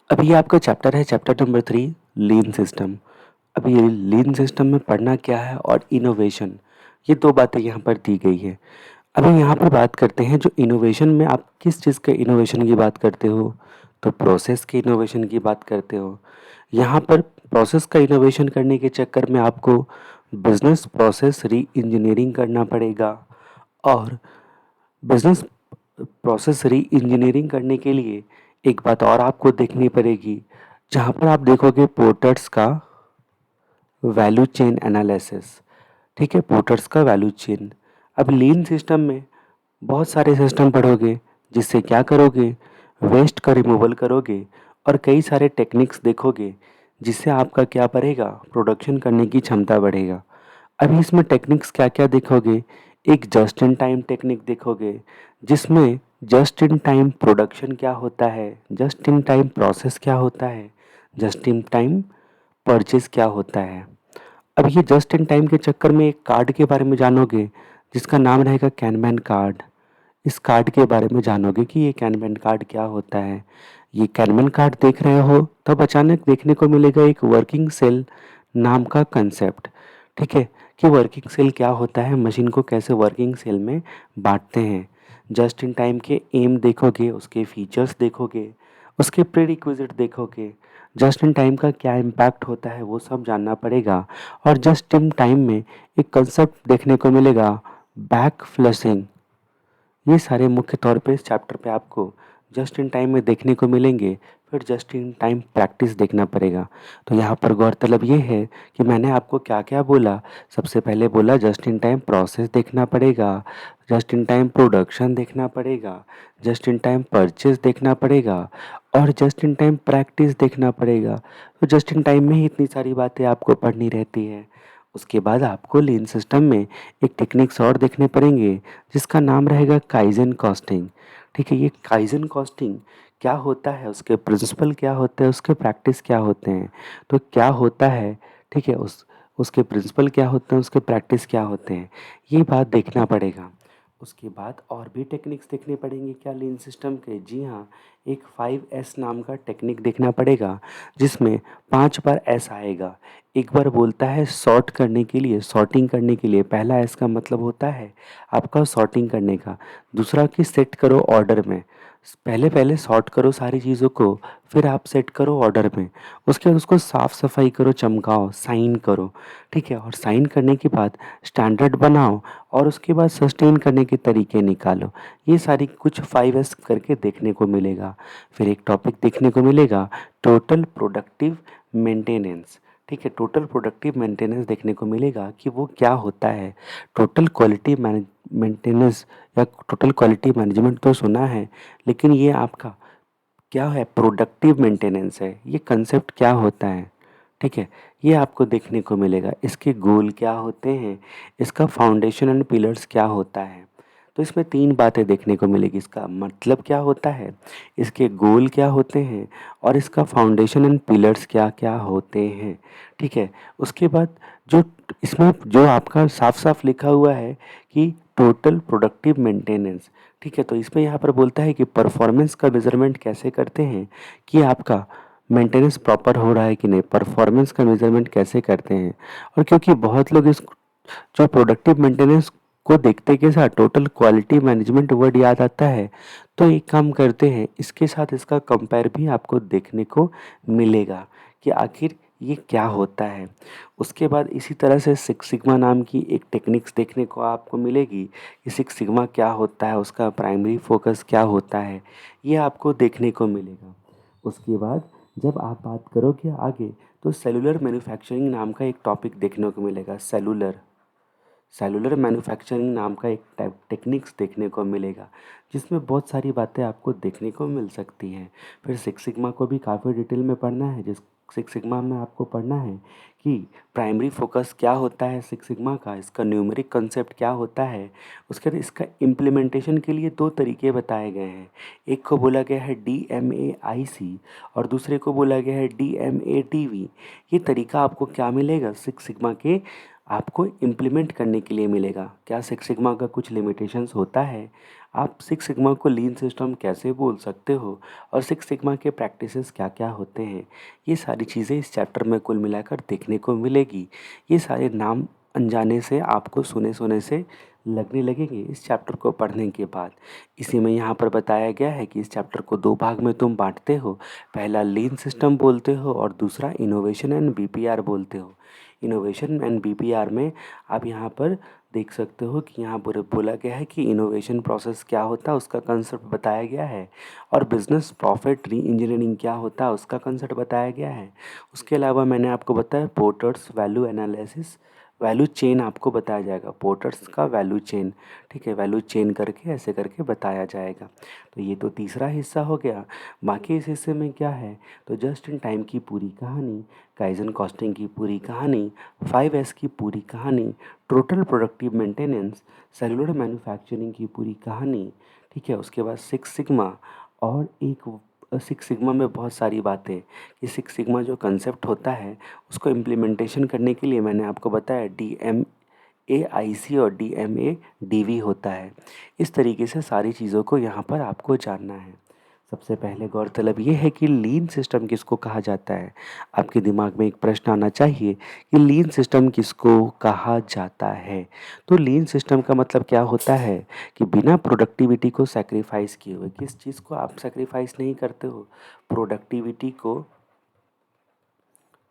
अभी ये आपका चैप्टर है चैप्टर नंबर 3 लीन सिस्टम। अभी ये लीन सिस्टम में पढ़ना क्या है और इनोवेशन, ये 2 बातें यहाँ पर दी गई है। अभी यहाँ पर बात करते हैं जो इनोवेशन में आप किस चीज़ के इनोवेशन की बात करते हो? तो प्रोसेस के इनोवेशन की बात करते हो। यहाँ पर प्रोसेस का इनोवेशन करने के चक्कर में आपको बिज़नेस प्रोसेस री-इंजीनियरिंग करना पड़ेगा और बिज़नेस प्रोसेस री-इंजीनियरिंग करने के लिए एक बात और आपको देखनी पड़ेगी, जहाँ पर आप देखोगे पोर्टर्स का वैल्यू चेन एनालिसिस। ठीक है, पोर्टर्स का वैल्यू चेन। अब लीन सिस्टम में बहुत सारे सिस्टम पढ़ोगे, जिससे क्या करोगे, वेस्ट का रिमूवल करोगे और कई सारे टेक्निक्स देखोगे, जिससे आपका क्या बढ़ेगा, प्रोडक्शन करने की क्षमता बढ़ेगा। अभी इसमें टेक्निक्स क्या क्या देखोगे, एक जस्ट इन टाइम टेक्निक देखोगे, जिसमें जस्ट इन टाइम प्रोडक्शन क्या होता है, जस्ट इन टाइम प्रोसेस क्या होता है, जस्ट इन टाइम परचेज क्या होता है। अब ये जस्ट इन टाइम के चक्कर में एक कार्ड के बारे में जानोगे, जिसका नाम रहेगा कैनमैन कार्ड। इस कार्ड के बारे में जानोगे कि ये कैनमैन कार्ड क्या होता है। ये कैनमैन कार्ड देख रहे हो तब अचानक देखने को मिलेगा एक वर्किंग सेल नाम का कंसेप्ट। ठीक है, कि वर्किंग सेल क्या होता है, मशीन को कैसे वर्किंग सेल में बांटते हैं। जस्ट इन टाइम के एम देखोगे, उसके फीचर्स देखोगे, उसके प्रीरिक्विजिट देखोगे, जस्ट इन टाइम का क्या इम्पैक्ट होता है वो सब जानना पड़ेगा। और जस्ट इन टाइम में एक कंसेप्ट देखने को मिलेगा, बैक फ्लशिंग। ये सारे मुख्य तौर पे इस चैप्टर पे आपको जस्ट इन टाइम में देखने को मिलेंगे। फिर जस्ट इन टाइम प्रैक्टिस देखना पड़ेगा। तो यहाँ पर गौरतलब ये है कि मैंने आपको क्या क्या बोला। सबसे पहले बोला जस्ट इन टाइम प्रोसेस देखना पड़ेगा, जस्ट इन टाइम प्रोडक्शन देखना पड़ेगा, जस्ट इन टाइम परचेज देखना पड़ेगा और जस्ट इन टाइम प्रैक्टिस देखना पड़ेगा। तो जस्ट इन टाइम में ही इतनी सारी बातें आपको पढ़नी रहती है। उसके बाद आपको लीन सिस्टम में एक टेक्निक्स और देखने पड़ेंगे, जिसका नाम रहेगा काइजन कॉस्टिंग। ठीक है, ये काइजन कॉस्टिंग क्या होता है, उसके प्रिंसिपल क्या होते हैं, उसके प्रैक्टिस क्या होते हैं। तो क्या होता है, ठीक है, उसके प्रिंसिपल क्या होते हैं, उसके प्रैक्टिस क्या होते हैं, ये बात देखना पड़ेगा। उसके बाद और भी टेक्निक्स देखने पड़ेंगे क्या लीन सिस्टम के, जी हाँ, एक 5S नाम का टेक्निक देखना पड़ेगा, जिसमें 5 बार एस आएगा। एक बार बोलता है सॉर्ट करने के लिए, सॉर्टिंग करने के लिए, पहला एस का मतलब होता है आपका सॉर्टिंग करने का। दूसरा कि सेट करो ऑर्डर में, पहले पहले सॉर्ट करो सारी चीज़ों को, फिर आप सेट करो ऑर्डर में। उसके बाद उसको साफ़ सफाई करो, चमकाओ, साइन करो। ठीक है, और साइन करने के बाद स्टैंडर्ड बनाओ और उसके बाद सस्टेन करने के तरीके निकालो। ये सारी कुछ 5S करके देखने को मिलेगा। फिर एक टॉपिक देखने को मिलेगा, टोटल प्रोडक्टिव मेंटेनेंस। ठीक है, टोटल प्रोडक्टिव मेंटेनेंस देखने को मिलेगा कि वो क्या होता है। टोटल क्वालिटी मेंटेनेंस या टोटल क्वालिटी मैनेजमेंट तो सुना है, लेकिन ये आपका क्या है, प्रोडक्टिव मेंटेनेंस है, ये कंसेप्ट क्या होता है। ठीक है, ये आपको देखने को मिलेगा, इसके गोल क्या होते हैं, इसका फाउंडेशन एंड पिलर्स क्या होता है। तो इसमें 3 बातें देखने को मिलेगी, इसका मतलब क्या होता है, इसके गोल क्या होते हैं और इसका फाउंडेशन एंड पिलर्स क्या क्या होते हैं। ठीक है, उसके बाद जो इसमें जो आपका साफ साफ लिखा हुआ है कि टोटल प्रोडक्टिव मेंटेनेंस। ठीक है, तो इसमें यहाँ पर बोलता है कि परफॉर्मेंस का मेजरमेंट कैसे करते हैं, कि आपका मेंटेनेंस प्रॉपर हो रहा है कि नहीं, परफॉर्मेंस का मेजरमेंट कैसे करते हैं। और क्योंकि बहुत लोग इस जो प्रोडक्टिव मेंटेनेंस को देखते के साथ टोटल क्वालिटी मैनेजमेंट वर्ड याद आता है, तो एक काम करते हैं, इसके साथ इसका कंपेयर भी आपको देखने को मिलेगा कि आखिर ये क्या होता है। उसके बाद इसी तरह से सिक्स सिग्मा नाम की एक टेक्निक्स देखने को आपको मिलेगी कि सिक्स सिग्मा क्या होता है, उसका प्राइमरी फोकस क्या होता है, ये आपको देखने को मिलेगा। उसके बाद जब आप बात करोगे आगे, तो सेलुलर मैन्युफैक्चरिंग नाम का एक टॉपिक देखने को मिलेगा। सेलुलर मैन्युफैक्चरिंग नाम का एक टेक्निक्स देखने को मिलेगा, जिसमें बहुत सारी बातें आपको देखने को मिल सकती हैं। फिर सिक्स सिग्मा को भी काफ़ी डिटेल में पढ़ना है, जिस सिक्स सिग्मा में आपको पढ़ना है कि प्राइमरी फोकस क्या होता है सिक्स सिग्मा का, इसका न्यूमेरिक कंसेप्ट क्या होता है। उसके बाद इसका इम्प्लीमेंटेशन के लिए 2 तरीके बताए गए हैं। एक को बोला गया है DMAIC और दूसरे को बोला गया है DMADV। ये तरीका आपको क्या मिलेगा, सिक्स सिग्मा के आपको इम्प्लीमेंट करने के लिए मिलेगा। क्या सिक्स सिग्मा का कुछ लिमिटेशंस होता है, आप सिक्स सिग्मा को लीन सिस्टम कैसे बोल सकते हो और सिक्स सिग्मा के प्रैक्टिसेस क्या क्या होते हैं, ये सारी चीज़ें इस चैप्टर में कुल मिलाकर देखने को मिलेगी। ये सारे नाम अनजाने से आपको सुने सुने से लगने लगेंगे इस चैप्टर को पढ़ने के बाद। इसी में यहाँ पर बताया गया है कि इस चैप्टर को दो भाग में तुम बांटते हो। पहला लीन सिस्टम बोलते हो और दूसरा इनोवेशन एंड बीपीआर बोलते हो। इनोवेशन एंड बीपीआर में आप यहाँ पर देख सकते हो कि यहाँ पर बोला गया है कि इनोवेशन प्रोसेस क्या होता है, उसका कंसेप्ट बताया गया है, और बिजनेस प्रॉफिट री इंजीनियरिंग क्या होता है उसका कंसेप्ट बताया गया है। उसके अलावा मैंने आपको बताया porters value analysis, value chain आपको बताया जाएगा, पोर्टर्स का वैल्यू चेन, ठीक है, वैल्यू चेन करके ऐसे करके बताया जाएगा। तो ये तो तीसरा हिस्सा हो गया। बाकी इस हिस्से में क्या है, तो जस्ट इन टाइम की पूरी कहानी, काइजन कॉस्टिंग की पूरी कहानी, 5S की पूरी कहानी, total productive maintenance, cellular manufacturing की पूरी कहानी, ठीक है। उसके बाद सिक्स सिग्मा, और एक सिक्स सिग्मा में बहुत सारी बातें, ये सिक्स सिग्मा जो कंसेप्ट होता है उसको इम्प्लीमेंटेशन करने के लिए मैंने आपको बताया DMAIC और DMADV होता है। इस तरीके से सारी चीज़ों को यहाँ पर आपको जानना है। सबसे पहले गौरतलब ये है कि लीन सिस्टम किसको कहा जाता है। आपके दिमाग में एक प्रश्न आना चाहिए कि लीन सिस्टम किसको कहा जाता है। तो लीन सिस्टम का मतलब क्या होता है कि बिना प्रोडक्टिविटी को सैक्रिफाइस किए हुए, किस चीज़ को आप सैक्रिफाइस नहीं करते हो, प्रोडक्टिविटी को,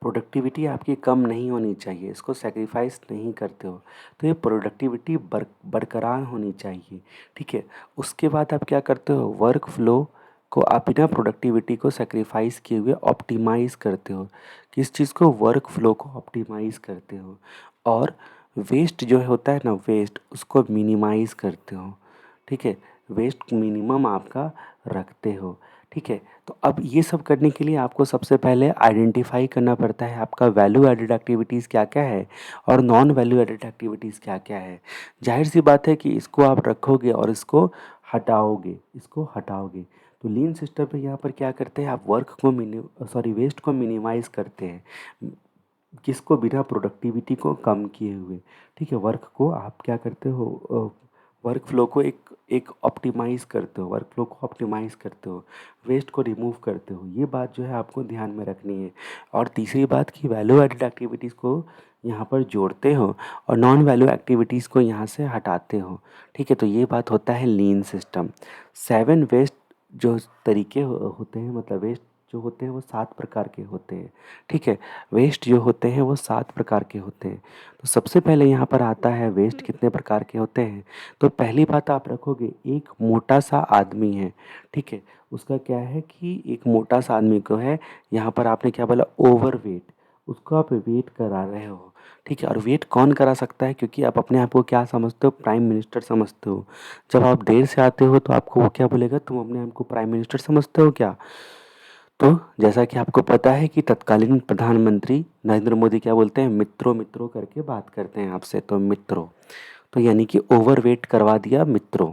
प्रोडक्टिविटी आपकी कम नहीं होनी चाहिए, इसको सैक्रिफाइस नहीं करते हो, तो ये प्रोडक्टिविटी बरकरार होनी चाहिए, ठीक है। उसके बाद आप क्या करते हो, वर्क फ्लो को आप बिना प्रोडक्टिविटी को सैक्रिफाइस किए हुए ऑप्टिमाइज़ करते हो। किस चीज़ को, वर्क फ्लो को ऑप्टिमाइज़ करते हो। और वेस्ट जो होता है ना, वेस्ट उसको मिनिमाइज़ करते हो, ठीक है, वेस्ट मिनिमम आपका रखते हो, ठीक है। तो अब ये सब करने के लिए आपको सबसे पहले आइडेंटिफाई करना पड़ता है आपका वैल्यू एडेड एक्टिविटीज़ क्या क्या है और नॉन वैल्यू एडेड एक्टिविटीज़ क्या क्या है। जाहिर सी बात है कि इसको आप रखोगे और इसको हटाओगे। तो लीन सिस्टम में यहाँ पर क्या करते हैं, आप वेस्ट को मिनिमाइज़ करते हैं, किसको, बिना प्रोडक्टिविटी को कम किए हुए, ठीक है। वर्क को आप क्या करते हो, वर्क फ्लो को एक ऑप्टिमाइज़ करते हो, वर्क फ्लो को ऑप्टिमाइज़ करते हो, वेस्ट को रिमूव करते हो। ये बात जो है आपको ध्यान में रखनी है। और तीसरी बात कि वैल्यू एडेड एक्टिविटीज़ को यहाँ पर जोड़ते हो और नॉन वैल्यू एक्टिविटीज़ को यहाँ से हटाते हो, ठीक है। तो ये बात होता है लीन सिस्टम। 7 वेस्ट जो तरीके होते हैं, मतलब वेस्ट जो होते हैं वो 7 प्रकार के होते हैं, ठीक है। वेस्ट जो होते हैं वो 7 प्रकार के होते हैं। तो सबसे पहले यहाँ पर आता है वेस्ट कितने प्रकार के होते हैं। तो पहली बात आप रखोगे, एक मोटा सा आदमी है, ठीक है, उसका क्या है कि एक मोटा सा आदमी को है, यहाँ पर आपने क्या बोला, ओवर वेट, उसको आप वेट करा रहे हो, ठीक है। और वेट कौन करा सकता है, क्योंकि आप अपने आप को क्या समझते हो, प्राइम मिनिस्टर समझते हो। जब आप देर से आते हो तो आपको वो क्या बोलेगा, तुम अपने आप को प्राइम मिनिस्टर समझते हो क्या। तो जैसा कि आपको पता है कि तत्कालीन प्रधानमंत्री नरेंद्र मोदी क्या बोलते हैं, मित्रों मित्रों करके बात करते हैं आपसे, तो मित्रों, तो यानी कि ओवरवेट करवा दिया मित्रों।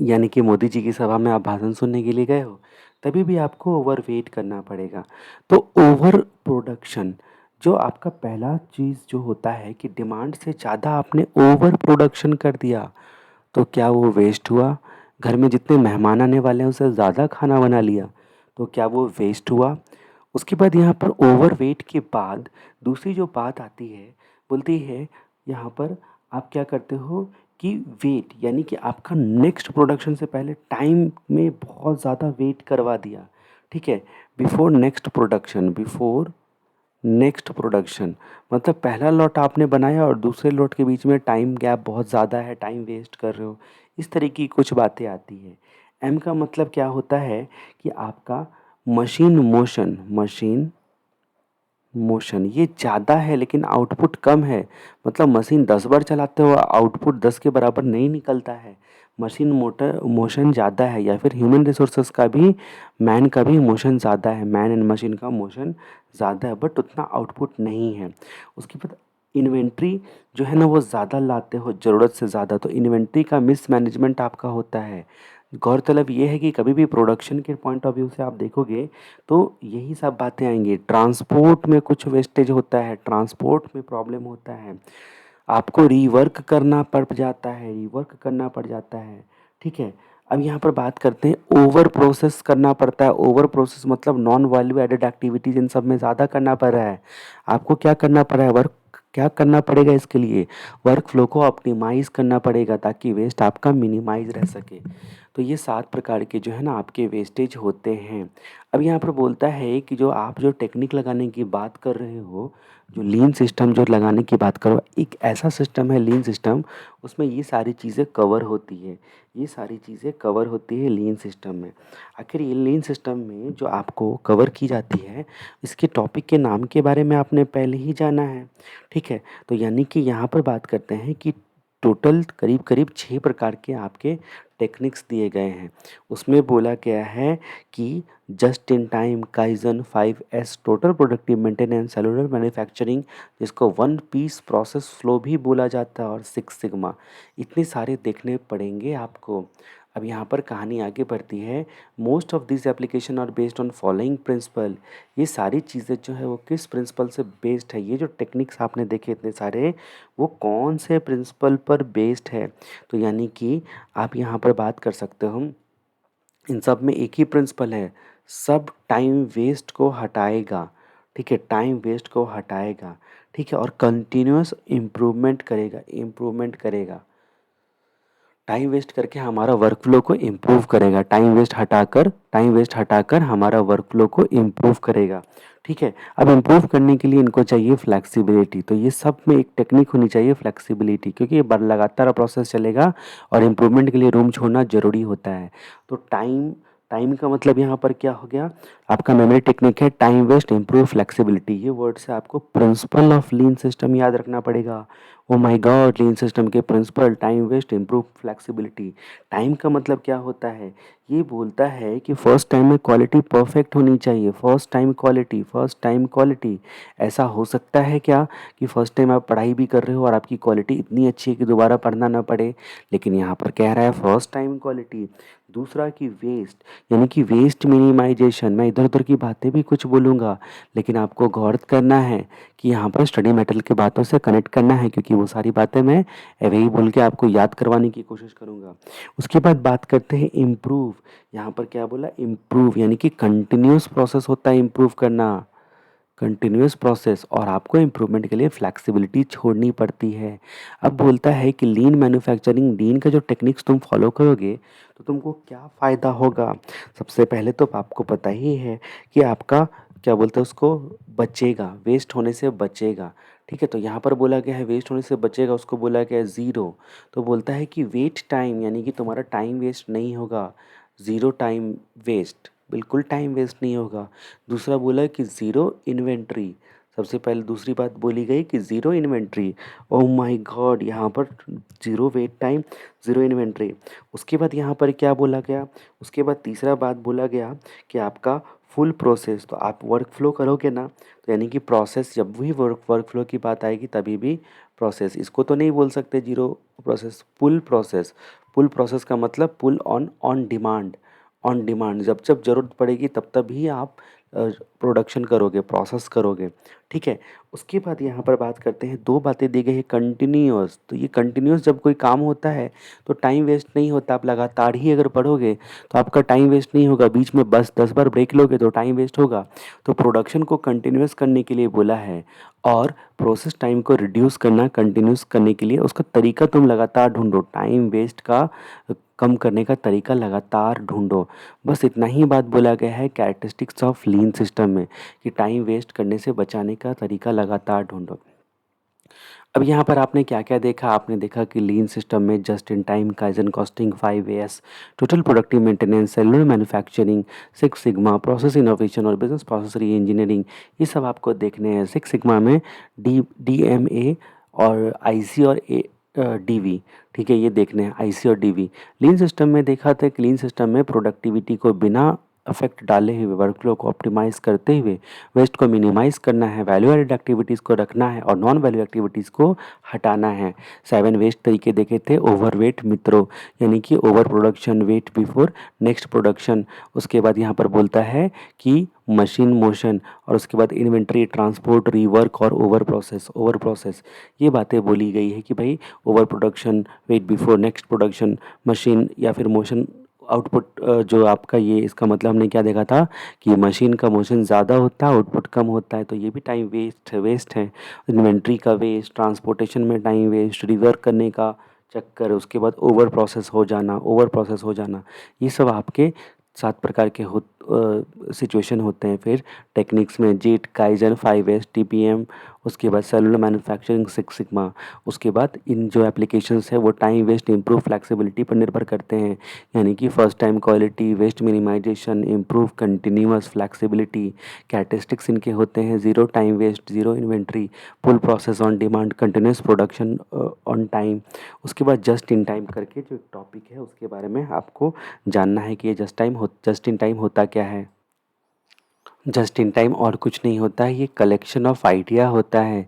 यानी कि मोदी जी की सभा में आप भाषण सुनने के लिए गए हो, तभी भी आपको ओवरवेट करना पड़ेगा। तो ओवर प्रोडक्शन, जो आपका पहला चीज़ जो होता है कि डिमांड से ज़्यादा आपने ओवर प्रोडक्शन कर दिया, तो क्या वो वेस्ट हुआ। घर में जितने मेहमान आने वाले हैं उससे ज़्यादा खाना बना लिया, तो क्या वो वेस्ट हुआ। उसके बाद यहाँ पर ओवरवेट के बाद दूसरी जो बात आती है, बोलती है यहाँ पर आप क्या करते हो कि वेट, यानी कि आपका नेक्स्ट प्रोडक्शन से पहले टाइम में बहुत ज़्यादा वेट करवा दिया, ठीक है। बिफोर नेक्स्ट प्रोडक्शन, मतलब पहला लॉट आपने बनाया और दूसरे लॉट के बीच में टाइम गैप बहुत ज़्यादा है, टाइम वेस्ट कर रहे हो, इस तरीके की कुछ बातें आती है। एम का मतलब क्या होता है कि आपका मशीन मोशन ये ज़्यादा है लेकिन आउटपुट कम है। मतलब मशीन 10 बार चलाते हो, आउटपुट 10 के बराबर नहीं निकलता है। मशीन मोटर मोशन ज़्यादा है, या फिर ह्यूमन रिसोर्सेज का भी, मैन का भी मोशन ज़्यादा है, मैन एंड मशीन का मोशन ज़्यादा है, बट उतना आउटपुट नहीं है। उसके बाद इन्वेंट्री जो है ना वो ज़्यादा लाते हो ज़रूरत से ज़्यादा, तो इन्वेंट्री का मिसमैनेजमेंट आपका होता है। गौरतलब ये है कि कभी भी प्रोडक्शन के पॉइंट ऑफ व्यू से आप देखोगे तो यही सब बातें आएंगी। ट्रांसपोर्ट में कुछ वेस्टेज होता है, ट्रांसपोर्ट में प्रॉब्लम होता है, आपको रीवर्क करना पड़ जाता है, ठीक है। अब यहाँ पर बात करते हैं ओवर प्रोसेस करना पड़ता है। ओवर प्रोसेस मतलब नॉन वैल्यू एडेड एक्टिविटीज़ इन सब में ज़्यादा करना पड़ रहा है। आपको क्या करना पड़ रहा है, वर्क क्या करना पड़ेगा इसके लिए? वर्क फ्लो को ऑप्टिमाइज़ करना पड़ेगा ताकि वेस्ट आपका मिनिमाइज़ रह सके। तो ये 7 प्रकार के जो है ना आपके वेस्टेज होते हैं। अब यहाँ पर बोलता है कि जो आप जो टेक्निक लगाने की बात कर रहे हो, जो लीन सिस्टम जो लगाने की बात करो, एक ऐसा सिस्टम है लीन सिस्टम, उसमें ये सारी चीज़ें कवर होती है। ये सारी चीज़ें कवर होती है लीन सिस्टम में। आखिर ये लीन सिस्टम में जो आपको कवर की जाती है, इसके टॉपिक के नाम के बारे में आपने पहले ही जाना है, ठीक है? तो यानी कि यहाँ पर बात करते हैं कि टोटल करीब-करीब 6 प्रकार के आपके टेक्निक्स दिए गए हैं। उसमें बोला गया है कि just in time, kaizen, 5S, total productive maintenance, cellular manufacturing, जिसको वन पीस प्रोसेस फ्लो भी बोला जाता है, और सिक्स सिग्मा। इतने सारे देखने पड़ेंगे आपको। अब यहाँ पर कहानी आगे बढ़ती है। Most of this application are based on following principle. ये सारी चीज़ें जो है वो किस प्रिंसिपल से बेस्ड है? ये जो टेक्निक्स आपने देखे इतने सारे, वो कौन से प्रिंसिपल पर बेस्ड है? तो यानी कि आप यहाँ पर बात कर सकते हो, इन सब में एक ही प्रिंसिपल है, सब टाइम वेस्ट को हटाएगा, ठीक है? टाइम वेस्ट को हटाएगा, ठीक है? और कंटिन्यूअस इम्प्रूवमेंट करेगा। टाइम वेस्ट करके हमारा वर्क फ्लो को इम्प्रूव करेगा। टाइम वेस्ट हटाकर हमारा वर्क फ्लो को इम्प्रूव करेगा, ठीक है? अब इम्प्रूव करने के लिए इनको चाहिए फ्लेक्सिबिलिटी। तो ये सब में एक टेक्निक होनी चाहिए फ्लेक्सिबिलिटी, क्योंकि ये लगातार प्रोसेस चलेगा और इम्प्रूवमेंट के लिए रूम छोड़ना ज़रूरी होता है। तो टाइम टाइम का मतलब यहाँ पर क्या हो गया? आपका मेमोरी टेक्निक है टाइम वेस्ट इम्प्रूव फ्लेक्सिबिलिटी। ये वर्ड से आपको प्रिंसिपल ऑफ लीन सिस्टम याद रखना पड़ेगा। Oh my god! Lean system के principle time waste improve flexibility. Time का मतलब क्या होता है? ये बोलता है कि फर्स्ट टाइम में क्वालिटी परफेक्ट होनी चाहिए। First time quality. ऐसा हो सकता है क्या कि फर्स्ट टाइम आप पढ़ाई भी कर रहे हो और आपकी क्वालिटी इतनी अच्छी है कि दोबारा पढ़ना ना पड़े? लेकिन यहाँ पर कह रहा है फर्स्ट टाइम क्वालिटी। दूसरा कि वेस्ट, यानी कि वेस्ट मिनिमाइजेशन। मैं इधर उधर की बातें भी कुछ बोलूँगा, लेकिन आपको गौर करना है कि यहाँ पर स्टडी मटेरियल की बातों से कनेक्ट करना है, क्योंकि वो सारी बातें मैं वही बोल के आपको याद करवाने की कोशिश करूँगा। उसके बाद बात करते हैं इम्प्रूव। यहाँ पर क्या बोला? इम्प्रूव, यानी कि कंटिन्यूअस प्रोसेस होता है इम्प्रूव करना, कंटिन्यूअस प्रोसेस, और आपको इम्प्रूवमेंट के लिए फ्लेक्सिबिलिटी छोड़नी पड़ती है। अब बोलता है कि लीन मैन्युफैक्चरिंग, लीन का जो टेक्निक्स तुम फॉलो करोगे तो तुमको क्या फ़ायदा होगा? सबसे पहले तो आपको पता ही है कि आपका क्या बोलते हैं उसको, बचेगा, वेस्ट होने से बचेगा, ठीक है? तो यहाँ पर बोला गया है वेस्ट होने से बचेगा, उसको बोला गया है ज़ीरो। तो बोलता है कि वेट टाइम, यानी कि तुम्हारा टाइम वेस्ट नहीं होगा, ज़ीरो टाइम वेस्ट, बिल्कुल टाइम वेस्ट नहीं होगा। दूसरा बोला कि ज़ीरो इन्वेंट्री। सबसे पहले दूसरी बात बोली गई कि zero inventory. Oh my God! यहाँ पर zero wait time, zero inventory. उसके बाद यहाँ पर क्या बोला गया? उसके बाद तीसरा बात बोला गया कि आपका फुल प्रोसेस। तो आप वर्क फ्लो करोगे ना, तो यानी कि प्रोसेस, जब भी वर्क फ्लो की बात आएगी तभी भी प्रोसेस। इसको तो नहीं बोल सकते zero process, pull process. Pull process का मतलब pull on demand. On demand, जब जब ज़रूरत पड़ेगी तब तब ही आप प्रोडक्शन करोगे, प्रोसेस करोगे, ठीक है? उसके बाद यहाँ पर बात करते हैं, 2 बातें दी गई है कंटिन्यूअस। तो ये कंटिन्यूअस जब कोई काम होता है तो टाइम वेस्ट नहीं होता। आप लगातार ही अगर पढ़ोगे तो आपका टाइम वेस्ट नहीं होगा। बीच में बस 10 बार ब्रेक लोगे तो टाइम वेस्ट होगा। तो प्रोडक्शन को कंटिन्यूअस करने के लिए बोला है, और प्रोसेस टाइम को रिड्यूस करना कंटिन्यूअस करने के लिए उसका तरीका तुम लगातार ढूँढो। टाइम वेस्ट का कम करने का तरीका लगातार ढूँढो। बस इतना ही बात बोला गया है कैरेक्टरिस्टिक्स ऑफ लीन सिस्टम में, कि टाइम वेस्ट करने से बचाने का तरीका लगातार ढूँढो। अब यहाँ पर आपने क्या-क्या देखा? आपने देखा कि लीन सिस्टम में just in time, kaizen, costing, 5S, total productive maintenance, cellular manufacturing, six sigma, process innovation और बिज़नेस प्रोसेस री-इंजीनियरिंग, ये सब आपको देखने हैं। सिक्स सिग्मा में डीएमए और आईसी और डीवी, ठीक है? ये देखने हैं आईसी और डीवी। लीन सिस्टम में देखा था कि लीन सिस्टम में प्रोडक्टिविटी को बिना इफेक्ट डाले हुए वर्कफ्लो को ऑप्टिमाइज़ करते हुए वेस्ट को मिनिमाइज़ करना है, वैल्यू एडेड एक्टिविटीज़ को रखना है और नॉन वैल्यू एक्टिविटीज़ को हटाना है। 7 वेस्ट तरीके देखे थे। ओवरवेट मित्रों, यानी कि over production, wait before next production. उसके बाद यहाँ पर बोलता है कि मशीन मोशन, और उसके बाद इन्वेंट्री, ट्रांसपोर्ट, रीवर्क और ओवर प्रोसेस ये बातें बोली गई है कि भाई over production, wait before next production, machine या फिर मोशन आउटपुट, जो आपका ये इसका मतलब हमने क्या देखा था कि मशीन का मोशन ज़्यादा होता है, आउटपुट कम होता है, तो ये भी टाइम वेस्ट है। इन्वेंट्री का वेस्ट, ट्रांसपोर्टेशन में टाइम वेस्ट, रिवर्क करने का चक्कर, उसके बाद ओवर प्रोसेस हो जाना, ये सब आपके 7 प्रकार के सिचुएशन होते हैं। फिर टेक्निक्स में जेट, काइजन, 5S, TPM, उसके बाद सेलुलर मैन्युफैक्चरिंग, 6 सिग्मा। उसके बाद इन जो एप्लीकेशंस है वो टाइम वेस्ट, इम्प्रूव फ्लेक्सिबिलिटी पर निर्भर करते हैं, यानी कि first time quality, waste minimization, improve continuous flexibility. Characteristics इनके होते हैं zero time waste, zero inventory, full process on demand, continuous production on time. उसके बाद जस्ट इन टाइम करके जो एक टॉपिक है उसके बारे में आपको जानना है कि ये जस्ट इन टाइम होता क्या है। जस्ट इन टाइम और कुछ नहीं होता है, ये कलेक्शन ऑफ आइडिया होता है।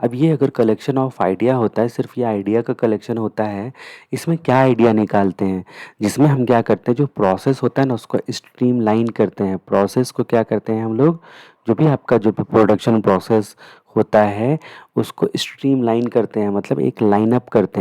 अब ये अगर कलेक्शन ऑफ आइडिया होता है, सिर्फ ये आइडिया का कलेक्शन होता है, इसमें क्या आइडिया निकालते हैं, जिसमें हम क्या करते हैं, जो प्रोसेस होता है ना उसको स्ट्रीमलाइन करते हैं। प्रोसेस को क्या करते हैं हम लोग, जो भी आपका जो भी प्रोडक्शन प्रोसेस होता है उसको स्ट्रीमलाइन करते हैं, मतलब एक लाइन अप करते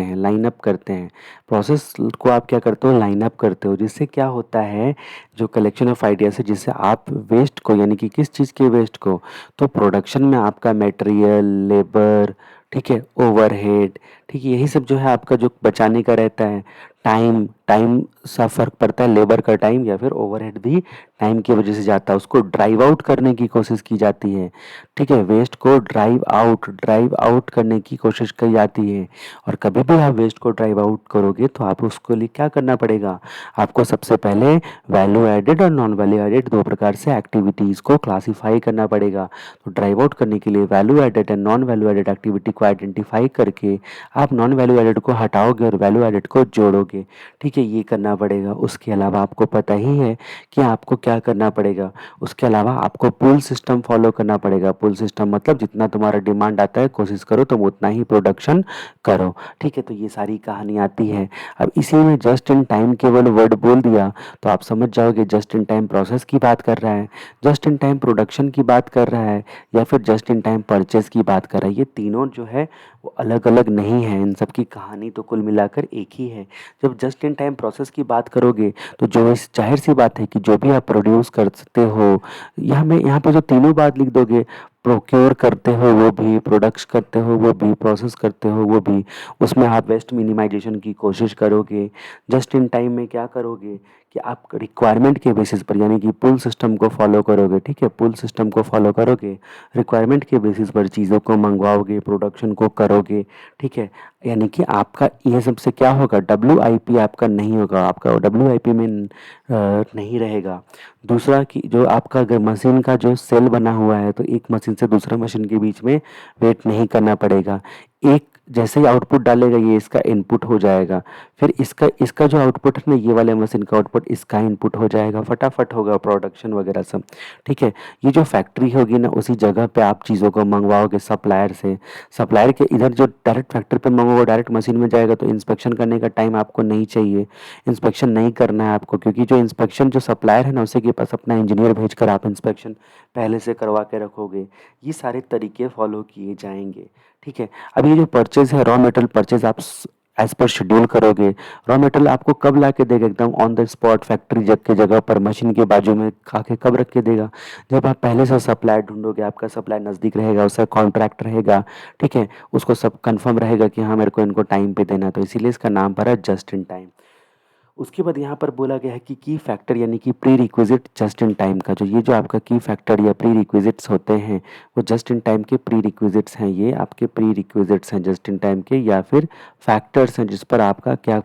हैं। प्रोसेस को आप क्या करते हो, लाइन अप करते हो, जिससे क्या होता है, जो कलेक्शन ऑफ आइडियाज है, जिससे आप वेस्ट को, यानी कि किस चीज़ के वेस्ट को, तो प्रोडक्शन में आपका मटेरियल, लेबर, ठीक है, ओवरहेड, ठीक है, यही सब जो है आपका जो बचाने का रहता है। टाइम टाइम सा फ़र्क पड़ता है, लेबर का टाइम या फिर ओवरहेड भी टाइम की वजह से जाता है, उसको ड्राइव आउट करने की कोशिश की जाती है। ठीक है, वेस्ट को ड्राइव आउट करने की कोशिश की जाती है। और कभी भी आप वेस्ट को ड्राइव आउट करोगे तो आप उसको लिए क्या करना पड़ेगा, आपको सबसे पहले वैल्यू एडेड और नॉन वैल्यू एडेड दो प्रकार से एक्टिविटीज़ को क्लासीफाई करना पड़ेगा। तो ड्राइव आउट करने के लिए value added and non value added activity को आइडेंटिफाई करके आप नॉन वैल्यू एडेड को हटाओगे और वैल्यू एडेड को जोड़ोगे। ठीक है, ये करना पड़ेगा। उसके अलावा आपको पता ही है कि आपको क्या करना पड़ेगा, उसके अलावा आपको पुल सिस्टम फॉलो करना पड़ेगा। पुल सिस्टम मतलब जितना तुम्हारा डिमांड आता है कोशिश करो तुम उतना ही प्रोडक्शन करो। ठीक है, तो ये सारी कहानी आती है। अब इसी में जस्ट इन टाइम केवल वर्ड बोल दिया तो आप समझ जाओगे जस्ट इन टाइम प्रोसेस की बात कर रहा है, जस्ट इन टाइम प्रोडक्शन की बात कर रहा है, या फिर जस्ट इन टाइम परचेज की बात कर रहा है। ये तीनों जो है वो अलग अलग नहीं है, इन सब की कहानी तो कुल मिलाकर एक ही है। जब जस्ट इन टाइम प्रोसेस की बात करोगे तो जो इस जाहिर सी बात है कि जो भी आप प्रोड्यूस करते हो, यहाँ पे जो तीनों बात लिख दोगे, प्रोक्योर करते हो वो भी, प्रोडक्ट्स करते हो वो भी, प्रोसेस करते हो वो भी, उसमें आप वेस्ट मिनिमाइजेशन की कोशिश करोगे। जस्ट इन टाइम में क्या करोगे कि आप रिक्वायरमेंट के बेसिस पर, यानी कि पुल सिस्टम को फॉलो करोगे। ठीक है, पुल सिस्टम को फॉलो करोगे, रिक्वायरमेंट के बेसिस पर चीज़ों को मंगवाओगे, प्रोडक्शन को करोगे। ठीक है, यानी कि आपका ये सबसे क्या होगा, WIP आपका नहीं होगा, आपका WIP में नहीं रहेगा। दूसरा कि जो आपका अगर मशीन का जो सेल बना हुआ है तो एक मशीन से दूसरा मशीन के बीच में वेट नहीं करना पड़ेगा। एक जैसे ही आउटपुट डालेगा ये इसका इनपुट हो जाएगा, फिर इसका इसका जो आउटपुट है ना, ये वाले मशीन का आउटपुट इसका इनपुट हो जाएगा, फटाफट होगा प्रोडक्शन वगैरह सब। ठीक है, ये जो फैक्ट्री होगी ना उसी जगह पे आप चीज़ों को मंगवाओगे सप्लायर से। सप्लायर के इधर जो डायरेक्ट फैक्ट्री पे मंगवाओगे डायरेक्ट मशीन में जाएगा तो इंस्पेक्शन करने का टाइम आपको नहीं चाहिए, इंस्पेक्शन नहीं करना है आपको, क्योंकि जो इंस्पेक्शन जो सप्लायर है ना उसी के पास अपना इंजीनियर भेज कर आप इंस्पेक्शन पहले से करवा के रखोगे। ये सारे तरीके फॉलो किए जाएंगे। ठीक है, अब ये जो परचेज है, रॉ मटेरियल परचेज आप एज पर शेड्यूल करोगे। रॉ मटेरियल आपको कब ला के देगा, एकदम ऑन द स्पॉट फैक्ट्री जग के जगह पर मशीन के बाजू में आके कब रख के देगा, जब आप पहले से सप्लायर ढूंढोगे, आपका सप्लायर नज़दीक रहेगा, उसका कॉन्ट्रैक्ट रहेगा। ठीक है, उसको सब कंफर्म रहेगा कि हाँ मेरे को इनको टाइम पे देना, तो इसीलिए इसका नाम पड़ा जस्ट इन टाइम। उसके बाद यहाँ पर बोला गया है कि की फैक्टर, यानी कि pre requisite just in time का, जो ये जो आपका की फैक्टर या प्री रिक्विजिट्स होते हैं वो जस्ट इन टाइम के प्री रिक्विजिट्स हैं। ये आपके प्री रिक्विजिट्स हैं जस्ट इन टाइम के, या फिर फैक्टर्स हैं जिस पर आपका क्या